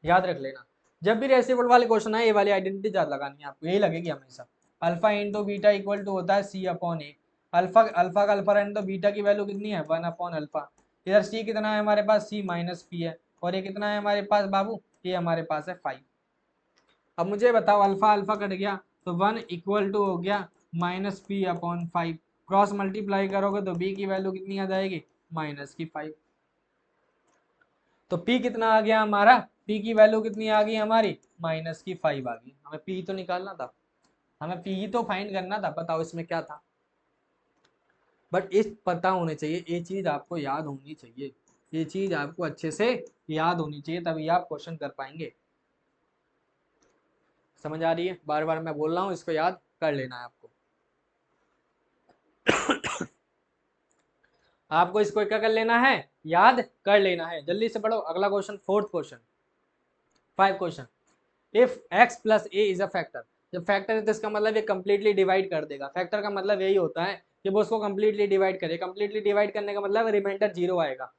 याद रख लेना। जब भी रेसिप्रोकल वाले क्वेश्चन आए ए वाली आइडेंटिटी ज्यादा लगानी है आपको, यही लगेगी हमेशा। Alpha into beta equal to होता है C upon A, alpha alpha का अल्फा रेंट तो बीटा की वैल्यू कितनी है 1 अपॉन अल्फा। इधर सी कितना है हमारे पास, सी माइनस पी है, और ये कितना है हमारे पास बाबू, ये हमारे पास है 5। अब मुझे बताओ, अल्फा अल्फा कट गया तो 1 इक्वल टू हो गया minus P upon 5, cross multiply करोगे तो बी की वैल्यू कितनी आ जाएगी -5। तो P कितना आ गया हमारा, P की वैल्यू कितनी आ गई हमारी -5 आ गई। हमें P तो निकालना था, हमें P ही तो फाइंड करना था। बताओ इसमें क्या था, बट इस पता होने चाहिए, ये चीज आपको याद होनी चाहिए, ये चीज आपको अच्छे से याद होनी चाहिए, तभी आप क्वेश्चन कर पाएंगे। समझ आ रही है, बार बार मैं बोल रहा हूँ, इसको याद कर लेना है आपको। आपको इसको क्या कर लेना है, याद कर लेना है। जल्दी से पढ़ो अगला question, fourth question, 5 question. If x plus A is a factor, जब फैक्टर है तो इसका मतलब ये कंप्लीटली डिवाइड कर देगा। फैक्टर का मतलब यही होता है कि वो उसको कंप्लीटली डिवाइड करे, कंप्लीटली डिवाइड करने का मतलब रिमाइंडर 0 आएगा।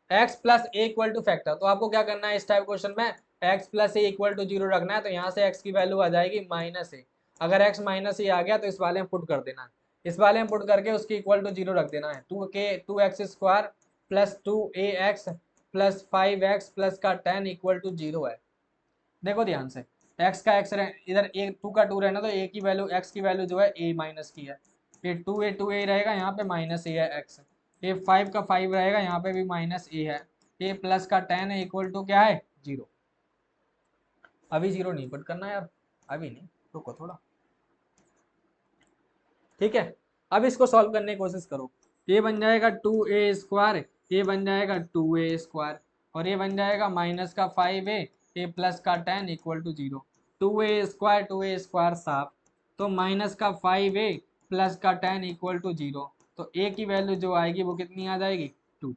x plus A equal to factor, तो आपको क्या करना है इस टाइप क्वेश्चन में, x plus A equal to 0 रखना है, तो यहाँ से x की वैल्यू आ जाएगी -a। अगर x -a आ गया तो इस वाले में पुट कर देना है, इस वाले में पुट करके उसकी इक्वल टू 0 रख देना है। 2x square plus 2ax plus 5x plus का 10 इक्वल टू 0 है। देखो ध्यान से, x का x इधर ए 2 का 2 रहना, तो a की वैल्यू, x की वैल्यू जो है a माइनस की है, ये 2a रहेगा, यहाँ पे माइनस a है x, ये 5 का 5 रहेगा, यहाँ पे भी माइनस a है, ये प्लस का 10 है इक्वल टू क्या है 0। अभी 0 नहीं पुट करना यार, अभी नहीं, रुको थोड़ा, ठीक है। अब इसको सॉल्व करने की कोशिश करो, ये बन जाएगा 2a स्क्वायर, ये बन जाएगा 2a स्क्वायर, और ये बन जाएगा माइनस का 5a, ए प्लस का 10 इक्वल टू 0। 2a स्क्वायर साफ, तो माइनस का 5a प्लस का 10 इक्वल टू 0, तो a की वैल्यू जो आएगी वो कितनी आ जाएगी 2।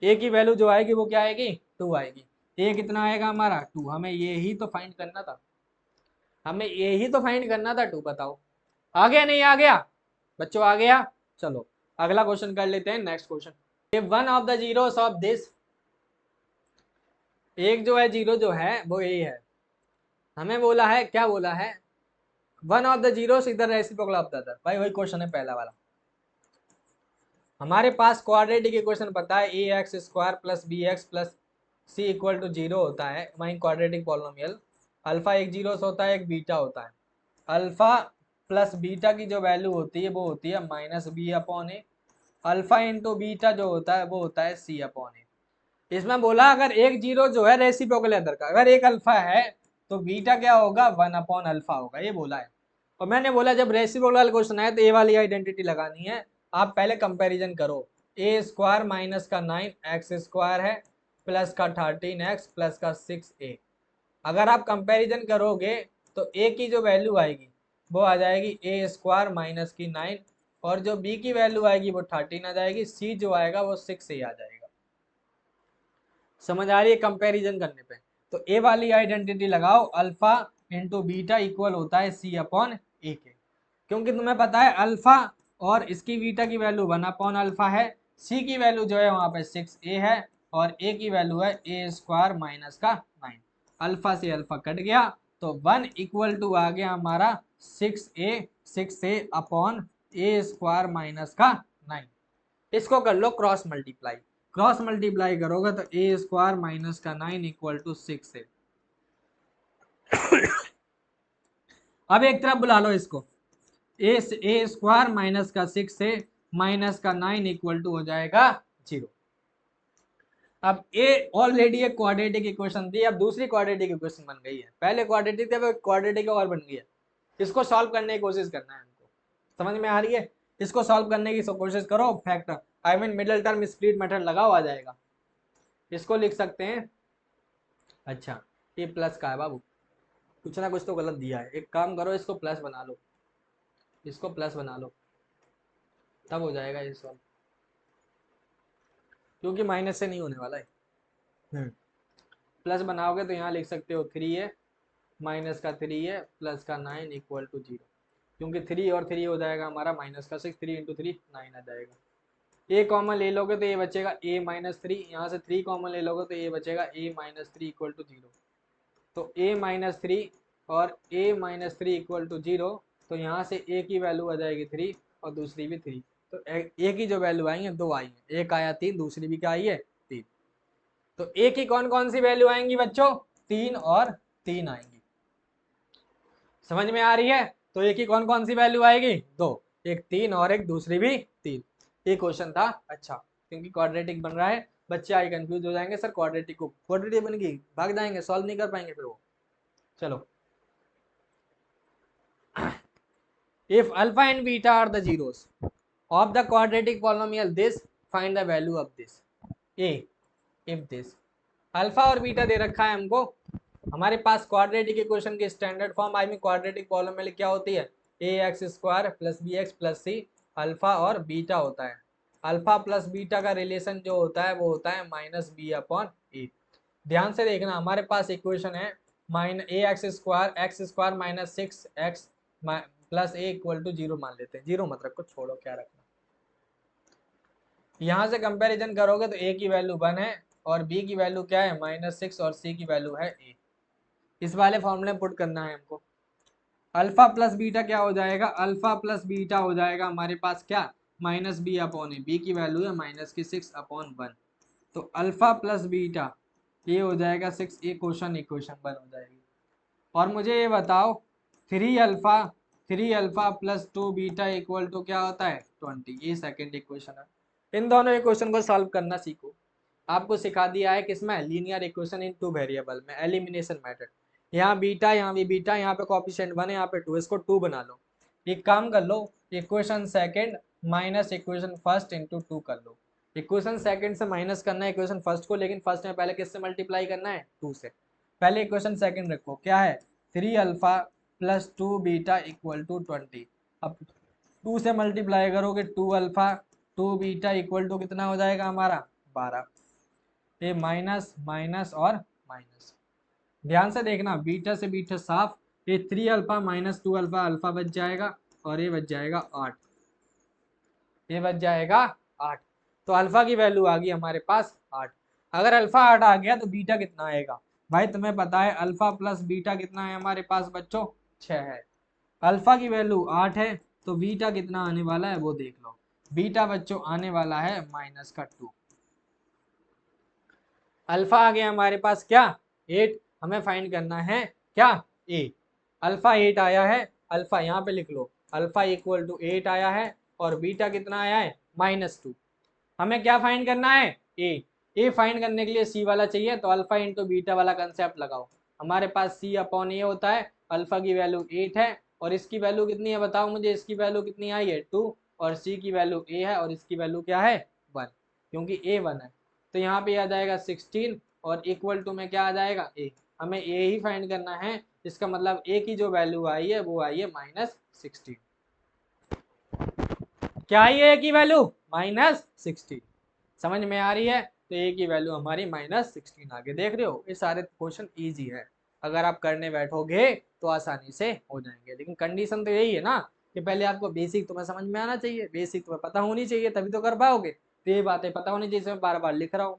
a की वैल्यू जो आएगी वो क्या आएगी 2 आएगी। a कितना आएगा हमारा 2, हमें ये ही तो फाइंड करना था, हमें ये ही तो फाइंड करना था 2। बताओ आ गया नहीं आ गया बच्चों, आ गया। चलो अगला क्वेश्चन कर लेते हैं, next question. If one of the zeros of this, एक जो है जीरो जो है वो ए है, हमें बोला है, क्या बोला है, वन ऑफ द जीरोस इधर रेसिप्रोकल ऑफ द अदर। भाई वही क्वेश्चन है पहला वाला। हमारे पास क्वाड्रेटिक इक्वेशन पता है A X square plus B X plus C equal to zero होता है, वहीं क्वाड्रेटिक पॉलिनोमियल। अल्फा एक जीरो होता है, एक बीटा होता है। अल्फा प्लस बीटा की जो वैल्यू होती है वो होती है minus B upon A. Alpha into beta जो होता है वो होता है सी अपॉन ए। इसमें बोला अगर एक जीरो जो है रेसिप्रोकल है अदर का, अगर एक अल्फा है तो बीटा क्या होगा, वन अपॉन अल्फा होगा, ये बोला है। और मैंने बोला जब रेसिप्रोकल क्वेश्चन है तो ए वाली आइडेंटिटी लगानी है। आप पहले कंपैरिजन करो, ए स्क्वायर माइनस का 9 एक्स स्क्वायर है प्लस का 13 एक्स प्लस का 6 ए। अगर आप कंपैरिजन करोगे तो ए की जो वैल्यू आएगी वो आ जाएगी ए स्क्वायर माइनस की 9, और जो बी की वैल्यू आएगी वो 13 आ जाएगी, सी जो आएगा वो 6 आ जाएगा। समझ आ रही है कंपैरिजन करने पे? तो ए वाली आइडेंटिटी लगाओ, अल्फा इंटू बीटा इक्वल होता है सी अपॉन ए के, क्योंकि तुम्हें पता है अल्फा और इसकी बीटा की वैल्यू 1 अपॉन अल्फा है, सी की वैल्यू जो है वहां पे 6a है, और ए की वैल्यू है ए स्क्वायर माइनस का 9। अल्फा से अल्फा कट गया तो 1 इक्वल टू आ गया हमारा 6a अपॉन ए स्क्वायर माइनस का 9। इसको कर लो क्रॉस मल्टीप्लाई, क्रॉस मल्टीप्लाई करोगे तो ए स्क्वायर माइनस का 9 इक्वल टू 6a। अब एक तरफ बुला लो इसको, ए स्क्वायर माइनस का 6a माइनस का 9 इक्वल टू हो जाएगा 0। अब ए ऑलरेडी एक क्वाड्रेटिक इक्वेशन थी, अब दूसरी क्वाड्रेटिक इक्वेशन बन गई है। पहले क्वाड्रेटिक थे, अब क्वाड्रेटिक और बन गई है। इसको सॉल्व करने की कोशिश करना है हमको, समझ में आ रही है? इसको सॉल्व करने की कोशिश करो, factor I mean middle term split method लगाओ, आ जाएगा। इसको लिख सकते हैं, अच्छा ये प्लस का है बाबू, कुछ ना कुछ तो गलत दिया है। एक काम करो, इसको प्लस बना लो, इसको प्लस बना लो, तब हो जाएगा ये सॉल्व, क्योंकि माइनस से नहीं होने वाला है। प्लस बनाओगे तो यहाँ लिख सकते हो 3a माइनस का 3a प्लस का 9 इक्वल टू 0, क्योंकि 3 और 3 हो जाएगा हमारा माइनस का 6, 3 इंटू 3 9 आ जाएगा। ए कॉमन ले लोगे तो ये बचेगा a माइनस 3, यहाँ से 3 कॉमन ले लोगे तो ये बचेगा a माइनस 3 इक्वल टू 0। तो a माइनस 3 और a माइनस 3 इक्वल टू 0, तो यहाँ से a की वैल्यू आ जाएगी 3 और दूसरी भी 3, तो a की जो वैल्यू आई है 2 आई है, एक आया 3, दूसरी भी क्या आई है 3। तो a की कौन कौन सी वैल्यू आएंगी बच्चों, 3 और 3 आएंगी। समझ में आ रही है? तो a की कौन कौन सी वैल्यू आएगी, 2, एक 3 और एक दूसरी भी 3। ये क्वेश्चन था अच्छा, क्योंकि क्वाड्रेटिक बन रहा है, बच्चे आई कंफ्यूज हो जाएंगे, सर क्वाड्रेटिक को क्वाड्रेटिक बन गई, भाग जाएंगे, सॉल्व नहीं कर पाएंगे फिर वो। चलो, if alpha and beta are the zeros of the quadratic polynomial this, find the value of this a if this। Alpha और बीटा दे रखा है हमको, हमारे पास क्वाड्रेटिक इक्वेशन की standard form I mean quadratic polynomial क्या होती है, A X square plus B X plus C, alpha और बीटा होता है। अल्फा प्लस बीटा का रिलेशन जो होता है वो होता है माइनस बी अपॉन ए। ध्यान से देखना, हमारे पास इक्वेशन है A X square minus 6x plus A equal to 0 मान लेते हैं, 0 मत रखो, छोड़ो क्या रखना। यहाँ से कंपैरिजन करोगे तो a की वैल्यू 1 है और b की वैल्यू क्या है -6 और c की वैल्यू है a। इस वाले फॉर्मूले में पुट करना है हमको। अल्फा प्लस बीटा क्या हो जाएगा, अल्फा प्लस बीटा हो जाएगा हमारे पास क्या, माइनस बी अपॉन ए, बी की वैल्यू है माइनस की 6 अपॉन 1। तो अल्फा प्लस बीटा ये हो जाएगा 6, ये क्वेश्चन इक्वेशन 1 हो जाएगी। और मुझे ये बताओ 3 alpha plus 2 beta equal to क्या होता है 20, ये सेकंड इक्वेशन है। इन दोनों इक्वेशन को सॉल्व करना सीखो। आपको सिखा दिया है किसमें, लीनियर इक्वेशन इन 2 वेरिएबल में, एलिमिनेशन मेथड। यहाँ बीटा, यहाँ भी बीटा, यहाँ पे कोएफिशिएंट 1 है, यहाँ पे 2, इसको 2 बना लो। एक काम कर लो, equation second minus equation first into 2 कर लो। इक्वेशन सेकंड से माइनस करना है इक्वेशन फर्स्ट को, लेकिन फर्स्ट में पहले किससे मल्टीप्लाई करना है, 2 से। पहले इक्वेशन सेकंड रखो, क्या है 3 alpha plus 2 beta equal to 20। अब 2 से मल्टीप्लाई करोगे 2 अल्फा 2 बीटा इक्वल टू कितना हो जाएगा हमारा 12। ये माइनस माइनस और माइनस, ध्यान से देखना, बीटा से बीटा साफ, ये 3 अल्फा माइनस 2 अल्फा, अल्फा बच जाएगा और ये बच जाएगा 8, ये बच जाएगा 8। तो अल्फा की वैल्यू आ गई हमारे पास 8। अगर अल्फा 8 आ गया तो बीटा कितना आएगा, भाई तुम्हें पता है अल्फा प्लस बीटा कितना है हमारे पास बच्चों, 6 है। अल्फा की वैल्यू 8 है तो बीटा कितना आने वाला है वो देख लो। बीटा बच्चों आने वाला है -2। अल्फा आ गया हमारे पास क्या 8, हमें फाइंड करना है क्या ए। अल्फा 8 आया है, अल्फा यहाँ पे लिख लो, अल्फा इक्वल टू 8 आया है और बीटा कितना आया है -2। हमें क्या फाइंड करना है ए फाइंड करने के लिए सी वाला चाहिए तो अल्फा इंटू बीटा वाला कंसेप्ट लगाओ। हमारे पास सी अपॉन ए होता है, अल्फा की वैल्यू 8 है और इसकी वैल्यू कितनी है बताओ मुझे, इसकी वैल्यू कितनी आई है 2 और सी की वैल्यू ए है और इसकी वैल्यू क्या है 1 क्योंकि ए 1 है। तो यहाँ पे आ जाएगा 16 और इक्वल टू में क्या आ जाएगा ए। हमें ए ही फाइंड करना है, इसका मतलब ए की जो वैल्यू आई है वो आई है -16। क्या आई है ए की वैल्यू -16। समझ में आ रही है, तो ए की वैल्यू हमारी -16 आगे देख रहे हो। ये सारे क्वेश्चन इजी है, अगर आप करने बैठोगे तो आसानी से हो जाएंगे, लेकिन कंडीशन तो यही है ना कि पहले आपको बेसिक तुम्हें समझ में आना चाहिए, बेसिक तुम्हें पता होनी चाहिए तभी तो कर पाओगे। तो ये बातें पता होनी चाहिए, मैं बार बार लिख रहा हूँ।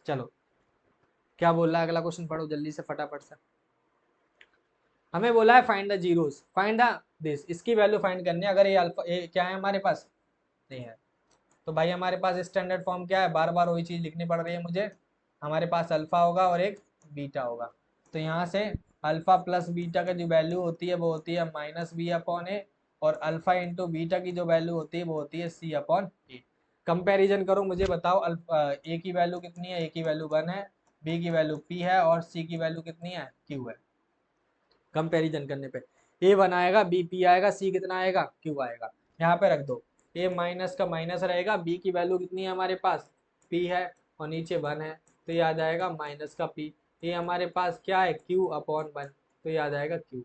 चलो क्या बोल रहा है अगला क्वेश्चन पढ़ो जल्दी से फटाफट से। हमें बोला है find the zeros, find the this, इसकी वैल्यू फाइंड करनी है। अगर ये अल्फा क्या है हमारे पास नहीं है तो भाई हमारे पास स्टैंडर्ड फॉर्म क्या है, बार बार वही चीज लिखनी पड़ रही है मुझे। हमारे पास अल्फा होगा और एक बीटा होगा, तो यहाँ से अल्फा प्लस बीटा का जो वैल्यू होती है वो होती है -b/a और अल्फा इंटू बीटा की जो वैल्यू होती है वो होती है c/a। कंपैरिजन करो, मुझे बताओ ए की वैल्यू कितनी है, ए की वैल्यू 1 है, बी की वैल्यू p है और c की वैल्यू कितनी है q है। कंपैरिजन करने पे ए 1 आएगा, बी p आएगा, c कितना आएगा q आएगा। यहाँ पे रख दो, ए माइनस का माइनस रहेगा, बी की वैल्यू कितनी है हमारे पास p है और नीचे 1 है तो ये आ जाएगा माइनस का p। ये हमारे पास क्या है q/1 तो ये आ जाएगा q।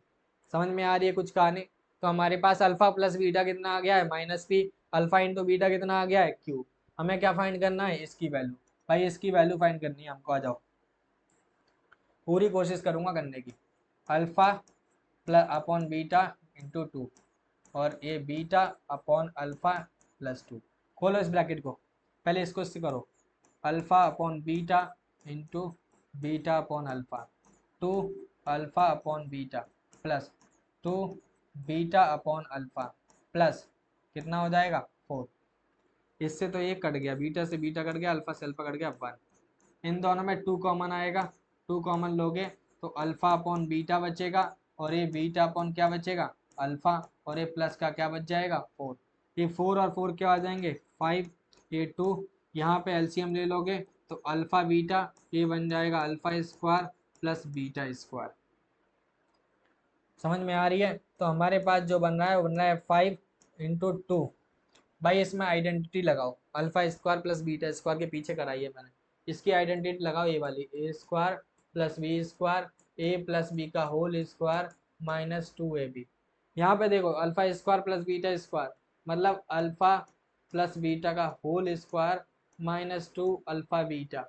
समझ में आ रही है कुछ कहानी। तो हमारे पास अल्फा प्लस बीटा कितना आ गया है -p, अल्फा इंटू बीटा कितना आ गया है q। हमें क्या फाइंड करना है इसकी वैल्यू, भाई इसकी वैल्यू फाइंड करनी है हमको। आ जाओ, पूरी कोशिश करूंगा करने की। Alpha plus upon beta into 2 और ये बीटा अपॉन अल्फा +2। खोलो इस ब्रैकेट को, पहले इसको इससे करो, alpha upon beta into beta upon alpha 2 alpha upon beta plus 2 beta upon alpha plus कितना हो जाएगा 4। इससे तो ये कट गया, बीटा से बीटा कट गया, अल्फा से अल्फा कट गया 1। इन दोनों में 2 कॉमन आएगा, 2 कॉमन लोगे तो अल्फा अपॉन बीटा बचेगा और ये बीटा अपॉन क्या बचेगा अल्फा और ये प्लस का क्या बच जाएगा 4। ये 4 और 4 क्या आ जाएंगे 5, ये 2, यहाँ पे एलसीएम ले लोगे तो अल्फा बीटा ये बन जाएगा alpha square plus beta square. समझ में आ रही है। तो हमारे पास जो बन रहा है वो बन रहा है 5 इंटू 2। भाई इसमें आइडेंटिटी लगाओ, alpha square plus beta square के पीछे कराई है मैंने, इसकी आइडेंटिटी लगाओ ये वाली, A square plus B square A plus B का होल स्क्वायर -2ab। यहाँ पे देखो alpha square plus beta square मतलब अल्फा प्लस बीटा का whole square -2 alpha beta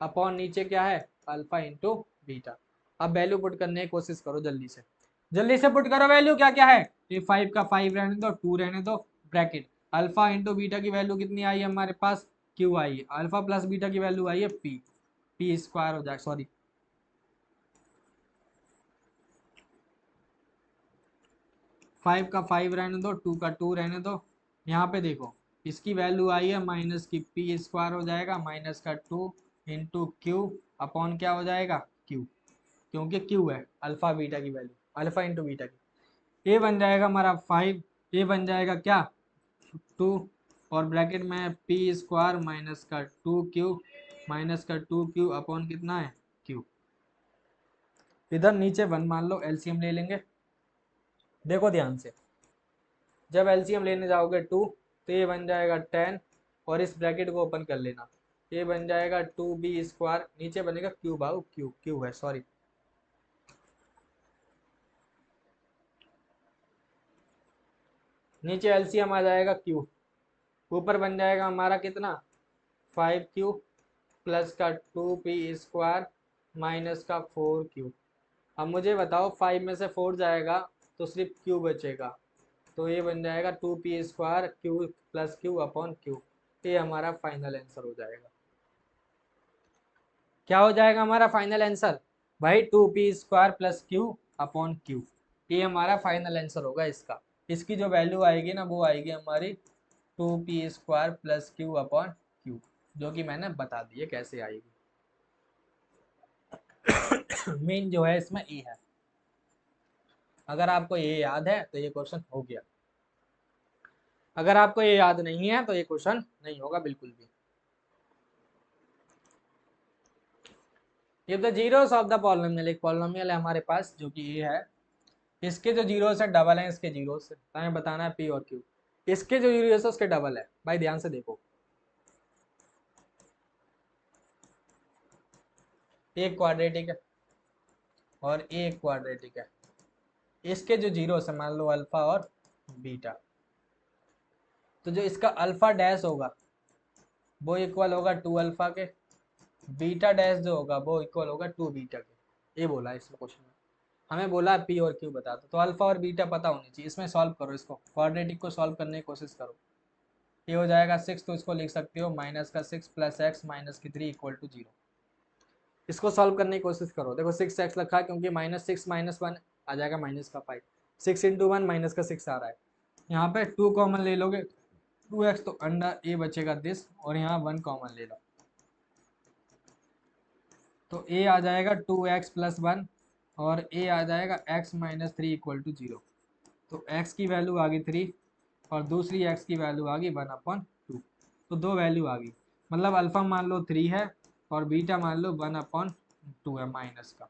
upon नीचे क्या है अल्फा इंटू बीटा। अब वैल्यू पुट करने की कोशिश करो, जल्दी से पुट करो वैल्यू क्या क्या है। ये 5 का 5 रहने दो, 2 रहने दो, ब्रैकेट अल्फा इंटू बीटा की वैल्यू कितनी आई है हमारे पास क्यू आई है, अल्फा प्लस बीटा की वैल्यू आई है पी स्क्वायर हो जाए, सॉरी 5 का 5 रहने दो, 2 का 2 रहने दो। यहाँ पे देखो इसकी वैल्यू आई है माइनस की पी स्क्वायर हो जाएगा माइनस का 2 इंटू क्यू अपॉन क्या हो जाएगा क्यू, क्योंकि क्यू है अल्फा बीटा की वैल्यू, अल्फा इंटू बीटा की। ए बन जाएगा हमारा 5, ए बन जाएगा क्या 2 और ब्रैकेट में पी स्क्वायर माइनस का 2q माइनस का 2q अपॉन कितना है q। इधर नीचे 1 मान लो, एलसीएम ले लेंगे। देखो ध्यान से, जब एलसीएम लेने जाओगे 2 तो ये बन जाएगा 10 और इस ब्रैकेट को ओपन कर लेना, ये बन जाएगा 2b स्क्वायर, नीचे बनेगा क्यू भाव क्यू है सॉरी, नीचे एलसीएम आ जाएगा q, ऊपर बन जाएगा हमारा कितना 5q प्लस का 2p स्क्वायर माइनस का 4q। अब मुझे बताओ 5 में से 4 जाएगा तो सिर्फ q बचेगा, तो ये बन जाएगा 2p square q plus q upon q। ये हमारा फाइनल आंसर हो जाएगा। क्या हो जाएगा हमारा फाइनल आंसर भाई 2p square plus q upon q। ये हमारा फाइनल आंसर होगा इसका। इसकी जो वैल्यू आएगी ना वो आएगी हमारी 2p² plus Q upon Q, जो कि मैंने बता दी है कैसे आएगी। मेन जो है इसमें ए है। अगर आपको ये याद है तो ये क्वेश्चन हो गया, अगर आपको ये याद नहीं है तो ये क्वेश्चन नहीं होगा बिल्कुल भी। ये तो जीरोस ऑफ द पॉलिनोमियल, एक पॉलिनोमियल है हमारे पास जो कि ये है, इसके जो जीरोस है डबल है इसके जीरोस से, तो हमें बताना है पी और क्यू। इसके जो जीरोस है उसके डबल है। भाई ध्यान से देखो, एक क्वाड्रेटिक है और एक क्वाड्रेटिक है। इसके जो जीरोस है मान लो अल्फा और बीटा, तो जो इसका अल्फा डैश होगा वो इक्वल होगा 2 अल्फा के, बीटा डैश जो होगा वो इक्वल होगा 2 बीटा के। ये बोला इसमें क्वेश्चन में, हमें बोला पी और क्यू बता दो, तो अल्फा और बीटा पता होनी चाहिए। इसमें सॉल्व करो, इसको क्वाड्रेटिक को सॉल्व करने की कोशिश करो। ये हो जाएगा 6, तो इसको लिख सकते हो -6 plus X minus 3 equal to 0। इसको सॉल्व करने की कोशिश करो। देखो 6x रखा है क्योंकि -6 - 1 आ जाएगा -5। 6 × 1 -6 आ रहा है। यहाँ पे 2 कॉमन ले लोगे 2x, तो अंडर ए बचेगा दिस, और यहाँ 1 कॉमन ले लो तो a आ जाएगा 2x प्लस 1 और a आ जाएगा x - 3 इक्वल टू 0। तो x की वैल्यू आ गई 3 और दूसरी x की वैल्यू आ गई 1/2। तो दो वैल्यू आ गई, मतलब अल्फा मान लो 3 है और बीटा मान लो 1/2 है माइनस का।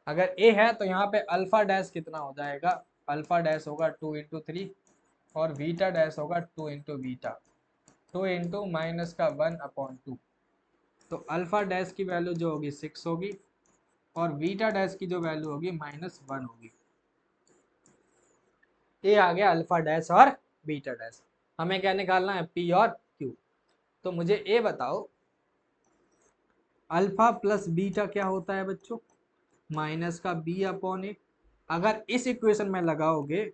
अगर a है तो यहाँ पे अल्फा डैश कितना हो जाएगा, अल्फा डैश होगा 2 × 3 और बीटा डैश होगा 2 × बीटा, 2 × -1/2। तो अल्फा डैश की वैल्यू जो होगी 6 होगी और बीटा डैश की जो वैल्यू होगी -1 होगी। ये आ गया अल्फा डैश और बीटा डैश। हमें क्या निकालना है, पी और क्यू। तो मुझे ये बताओ अल्फा प्लस बीटा क्या होता है बच्चों, -b/a। अगर इस इक्वेशन में लगाओगे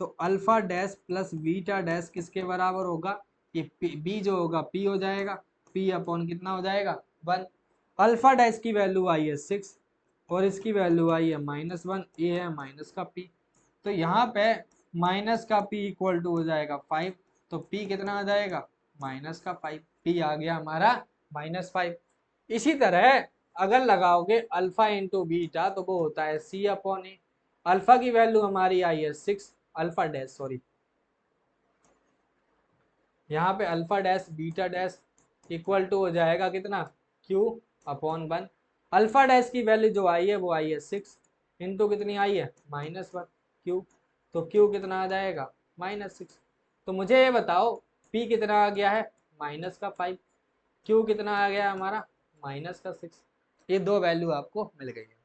तो alpha dash plus beta dash किसके बराबर होगा, ये बी जो होगा पी हो जाएगा, p/ कितना हो जाएगा 1। अल्फा डैश की वैल्यू आई है 6 और इसकी वैल्यू आई है -1, ये है माइनस का p। तो यहाँ पे माइनस का p इक्वल टू हो जाएगा 5, तो p कितना आ जाएगा -5, p आ गया हमारा -5। इसी तरह अगर लगाओगे अल्फा इंटू बीटा तो वो होता है c/a। अल्फा की वैल्यू हमारी आई है 6, अल्फा डैश सॉरी, यहाँ पे alpha dash beta dash equal to हो जाएगा कितना q/1। अल्फा डैश की वैल्यू जो आई है वो आई है 6 इंटू कितनी आई है -1 q, तो q कितना आ जाएगा -6। तो मुझे ये बताओ p कितना आ गया है -5, q कितना आ गया हमारा -6। ये दो वैल्यू आपको मिल गई है।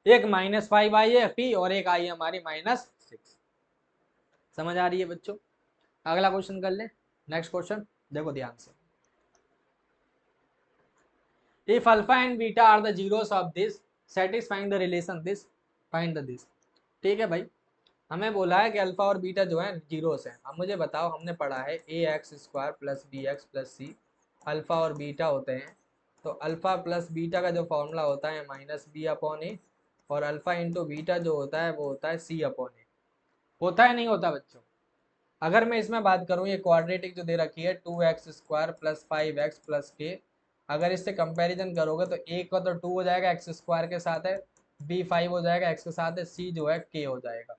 एक -5 आई है p और एक आई है हमारी -6। समझ आ रही है बच्चों। अगला क्वेश्चन कर ले, नेक्स्ट क्वेश्चन देखो ध्यान से। If alpha and beta are the zeros of this satisfying the relation this find the this. ठीक है भाई, हमें बोला है कि अल्फा और बीटा जो है जीरोस हैं। अब मुझे बताओ, हमने पढ़ा है ax² plus bx plus c alpha और बीटा होते हैं। तो अल्फा प्लस बीटा का जो फॉर्मूला होता है -b/a और अल्फा इंटू बीटा जो होता है वो होता है c/a। होता है नहीं होता बच्चों। अगर मैं इसमें बात करूँ, ये क्वाड्रेटिक जो दे रखी है 2x² plus 5x plus k, अगर इससे कंपैरिजन करोगे तो a का तो 2 हो जाएगा x² के साथ है, b 5 हो जाएगा x के साथ है, c जो है k हो जाएगा।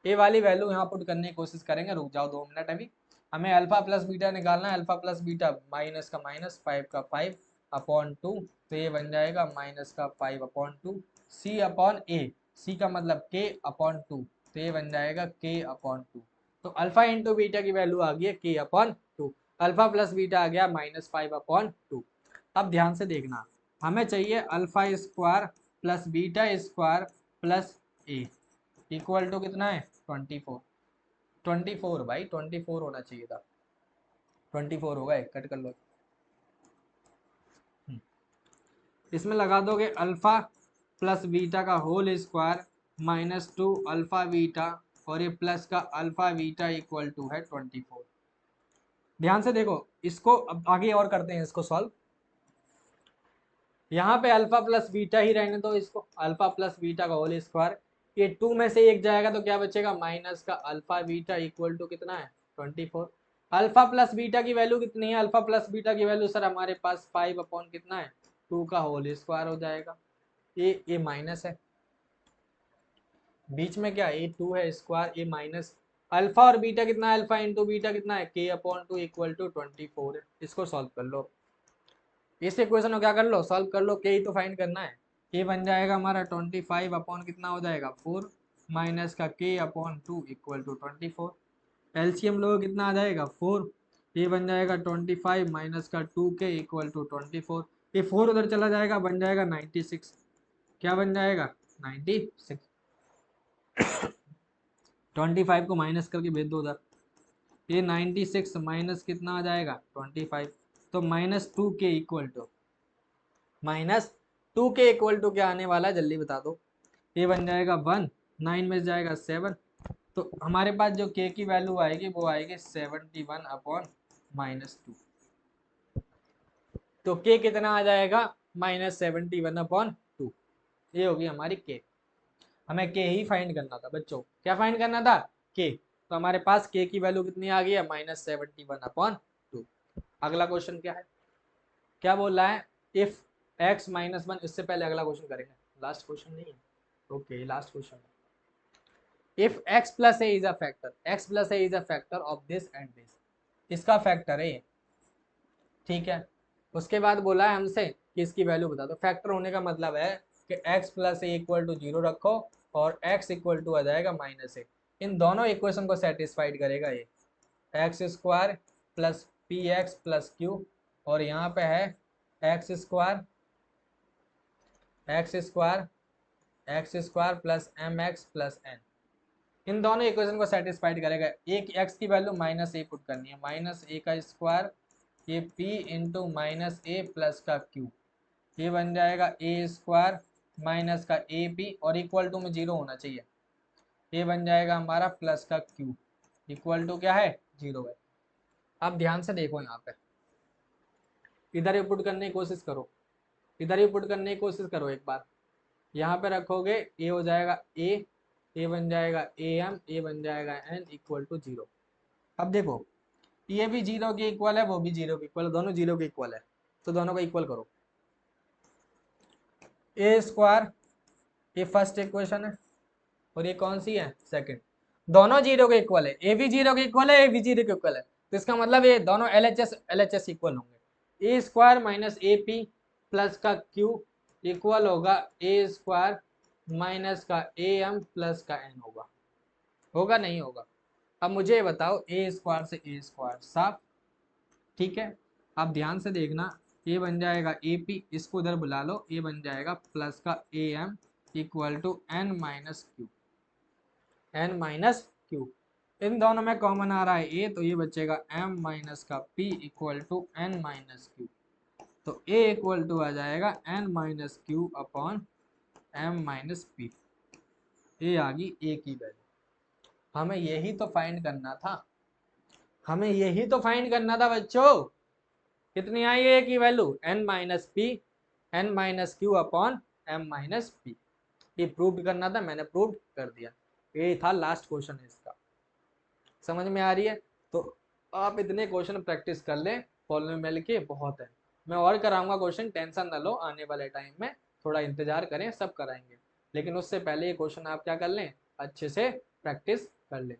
ये वाली वैल्यू यहाँ पुट करने की कोशिश करेंगे, रुक जाओ 2 मिनट। अभी हमें अल्फा प्लस बीटा निकालना है। अल्फा प्लस बीटा माइनस का माइनस 5 का 5/2, तो ये बन जाएगा -5/2 c/a। c का मतलब k/2, तो ये बन जाएगा k/2। तो अल्फा इंटू बीटा की वैल्यू आ गई है k/2, अल्फा प्लस बीटा आ गया -5/2। अब ध्यान से देखना, हमें चाहिए alpha square plus beta square plus a equal to कितना है 24। 24 भाई 24 होना चाहिए था, 24 होगा, एक कट कर लो। इसमें लगा दोगे अल्फा प्लस बीटा का होल स्क्वायर -2 अल्फा बीटा और ये प्लस का अल्फा बीटा इक्वल टू है 24। ध्यान से देखो इसको, अब आगे और करते हैं इसको सॉल्व। यहाँ पे अल्फा प्लस बीटा ही रहने दो इसको, अल्फा प्लस बीटा का होल स्क्वायर। ये 2 में से एक जाएगा तो क्या बचेगा, माइनस का अल्फा बीटा इक्वल टू कितना है 24। अल्फा प्लस बीटा की वैल्यू कितनी है, अल्फा प्लस बीटा की वैल्यू सर हमारे पास 5 अपॉन कितना है 2 का होल स्क्वायर हो जाएगा। ये माइनस है, बीच में क्या ए 2 है स्क्वायर, ये माइनस अल्फा और बीटा कितना है, अल्फा इंटू बीटा कितना है के अपॉन 2 इक्वल टू 24 है। इसको सॉल्व कर लो, इस इक्वेशन को क्या कर लो, सॉल्व कर लो, के ही तो फाइंड करना है। के बन जाएगा हमारा 25 अपॉन कितना हो जाएगा 4 माइनस का के अपॉन 2 इक्वल टू 24। एलसीएम लोग कितना आ जाएगा 4, ये बन जाएगा 25 माइनस का 2 के इक्वल टू 24। ये 4 उधर चला जाएगा, बन जाएगा 96। क्या बन जाएगा 96। 25 को माइनस करके भेज दो उधर, ये 96 माइनस कितना आ जाएगा 25, तो -2 के इक्वल टू क्या आने वाला है जल्दी बता दो। ये बन जाएगा 1, 9 में जाएगा 7, तो हमारे पास जो के की वैल्यू आएगी वो आएगी 71 अपॉन -2। तो के कितना आ जाएगा -71 अपॉन 2, ये होगी हमारी के। हमें के ही फाइंड करना था बच्चों, क्या फाइंड करना था के। तो हमारे पास के की वैल्यू कितनी आ गई है -71 अपॉन 2। अगला क्वेश्चन क्या है, क्या बोल रहा है, इफ x -1, इससे पहले अगला क्वेश्चन करेंगे, लास्ट क्वेश्चन नहीं है, ओके लास्ट क्वेश्चन है। If x plus A is a factor, x plus A is a factor of this and this, इसका फैक्टर है ये, ठीक है। उसके बाद बोला है हमसे कि इसकी वैल्यू बता दो। फैक्टर होने का मतलब है कि x plus A equal to 0 रखो और x इक्वल टू आ जाएगा -a। इन दोनों इक्वेशन को सेटिस्फाइड करेगा ये, X square plus P X plus Q, और यहाँ पे है X square plus M X plus N. इन दोनों इक्वेशन को सेटिस्फाइड करेगा। एक एक्स की वैल्यू -a पुट करनी है, -a का स्क्वायर, ये p इंटू -a प्लस का q, ये बन जाएगा a स्क्वायर माइनस का ab, और इक्वल टू में 0 होना चाहिए, ये बन जाएगा हमारा प्लस का q, इक्वल टू क्या है 0 है। अब ध्यान से देखो, यहाँ पे इधर ही पुट करने की कोशिश करो, इधर ही पुट करने की कोशिश करो एक बार। यहाँ पे रखोगे ए हो जाएगा ए बन जाएगा am, ए बन जाएगा n इक्वल टू 0। अब देखो ये भी 0 के इक्वल है, वो भी 0 के इक्वल है, दोनों 0 के इक्वल है, तो दोनों को इक्वल करो। ए स्क्वायर, ये फर्स्ट इक्वेशन है, और ये कौन सी है सेकंड, दोनों 0 के इक्वल है, ए भी 0 के इक्वल है, ए भी 0 के इक्वल है, तो इसका मतलब ये दोनों LHS इक्वल होंगे। A square minus A P plus का क्यू इक्वल होगा ए स्क्वायर माइनस का ए एम प्लस का एन होगा, होगा नहीं होगा। अब मुझे ये बताओ, ए स्क्वायर से ए स्क्वायर साफ, ठीक है। अब ध्यान से देखना, ये बन जाएगा ए पी, इसको उधर बुला लो, ये बन जाएगा प्लस का A M equal to N minus Q. इन दोनों में कॉमन आ रहा है ए, तो ये बचेगा m माइनस का p equal to n minus Q, तो a इक्वल टू आ जाएगा n minus Q upon m minus P. ये आ गई a की वैल्यू। हमें यही तो फाइंड करना था, हमें यही तो फाइंड करना था बच्चों। कितनी आई है a की value n minus P, n minus Q upon m minus P. ये प्रूव करना था, मैंने प्रूव कर दिया। ये था लास्ट क्वेश्चन इसका, समझ में आ रही है। तो आप इतने क्वेश्चन प्रैक्टिस कर लें, पॉलिनोमियल के बहुत है। मैं और कराऊंगा क्वेश्चन, टेंशन न लो, आने वाले टाइम में थोड़ा इंतजार करें, सब कराएंगे। लेकिन उससे पहले ये क्वेश्चन आप क्या कर लें, अच्छे से प्रैक्टिस कर लें।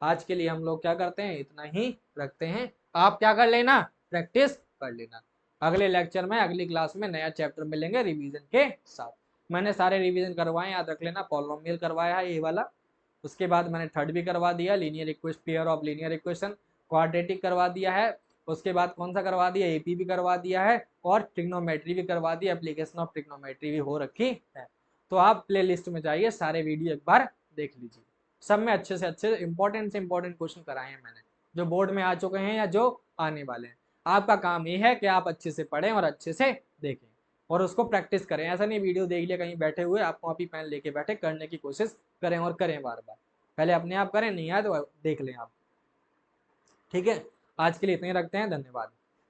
आज के लिए हम लोग क्या करते हैं, इतना ही रखते हैं। आप क्या कर लेना, प्रैक्टिस कर लेना। अगले लेक्चर में, अगली क्लास में नया चैप्टर मिलेंगे रिवीजन के साथ। मैंने सारे रिवीजन करवाए, याद रख लेना। पॉलिनोमियल करवाया है ये वाला, उसके बाद मैंने थर्ड भी करवा दिया, linear equation, pair of linear equation, quadratic करवा दिया है। उसके बाद कौन सा करवा दिया, एपी भी करवा दिया है, और ट्रिग्नोमेट्री भी करवा दिया, एप्लीकेशन ऑफ ट्रिग्नोमेट्री भी हो रखी है। तो आप प्ले लिस्ट में जाइए, सारे वीडियो एक बार देख लीजिए। सब में अच्छे से अच्छे इंपॉर्टेंट से इंपॉर्टेंट क्वेश्चन कराए हैं मैंने, जो बोर्ड में आ चुके हैं या जो आने वाले हैं। आपका काम ये है कि आप अच्छे से पढ़ें और अच्छे से देखें और उसको प्रैक्टिस करें। ऐसा नहीं वीडियो देख लिया कहीं बैठे हुए, आप कॉपी पेन लेके बैठे, करने की कोशिश करें और करें बार बार। पहले अपने आप करें, नहीं आए तो देख लें आप, ठीक है। आज के लिए इतने ही रखते हैं, धन्यवाद।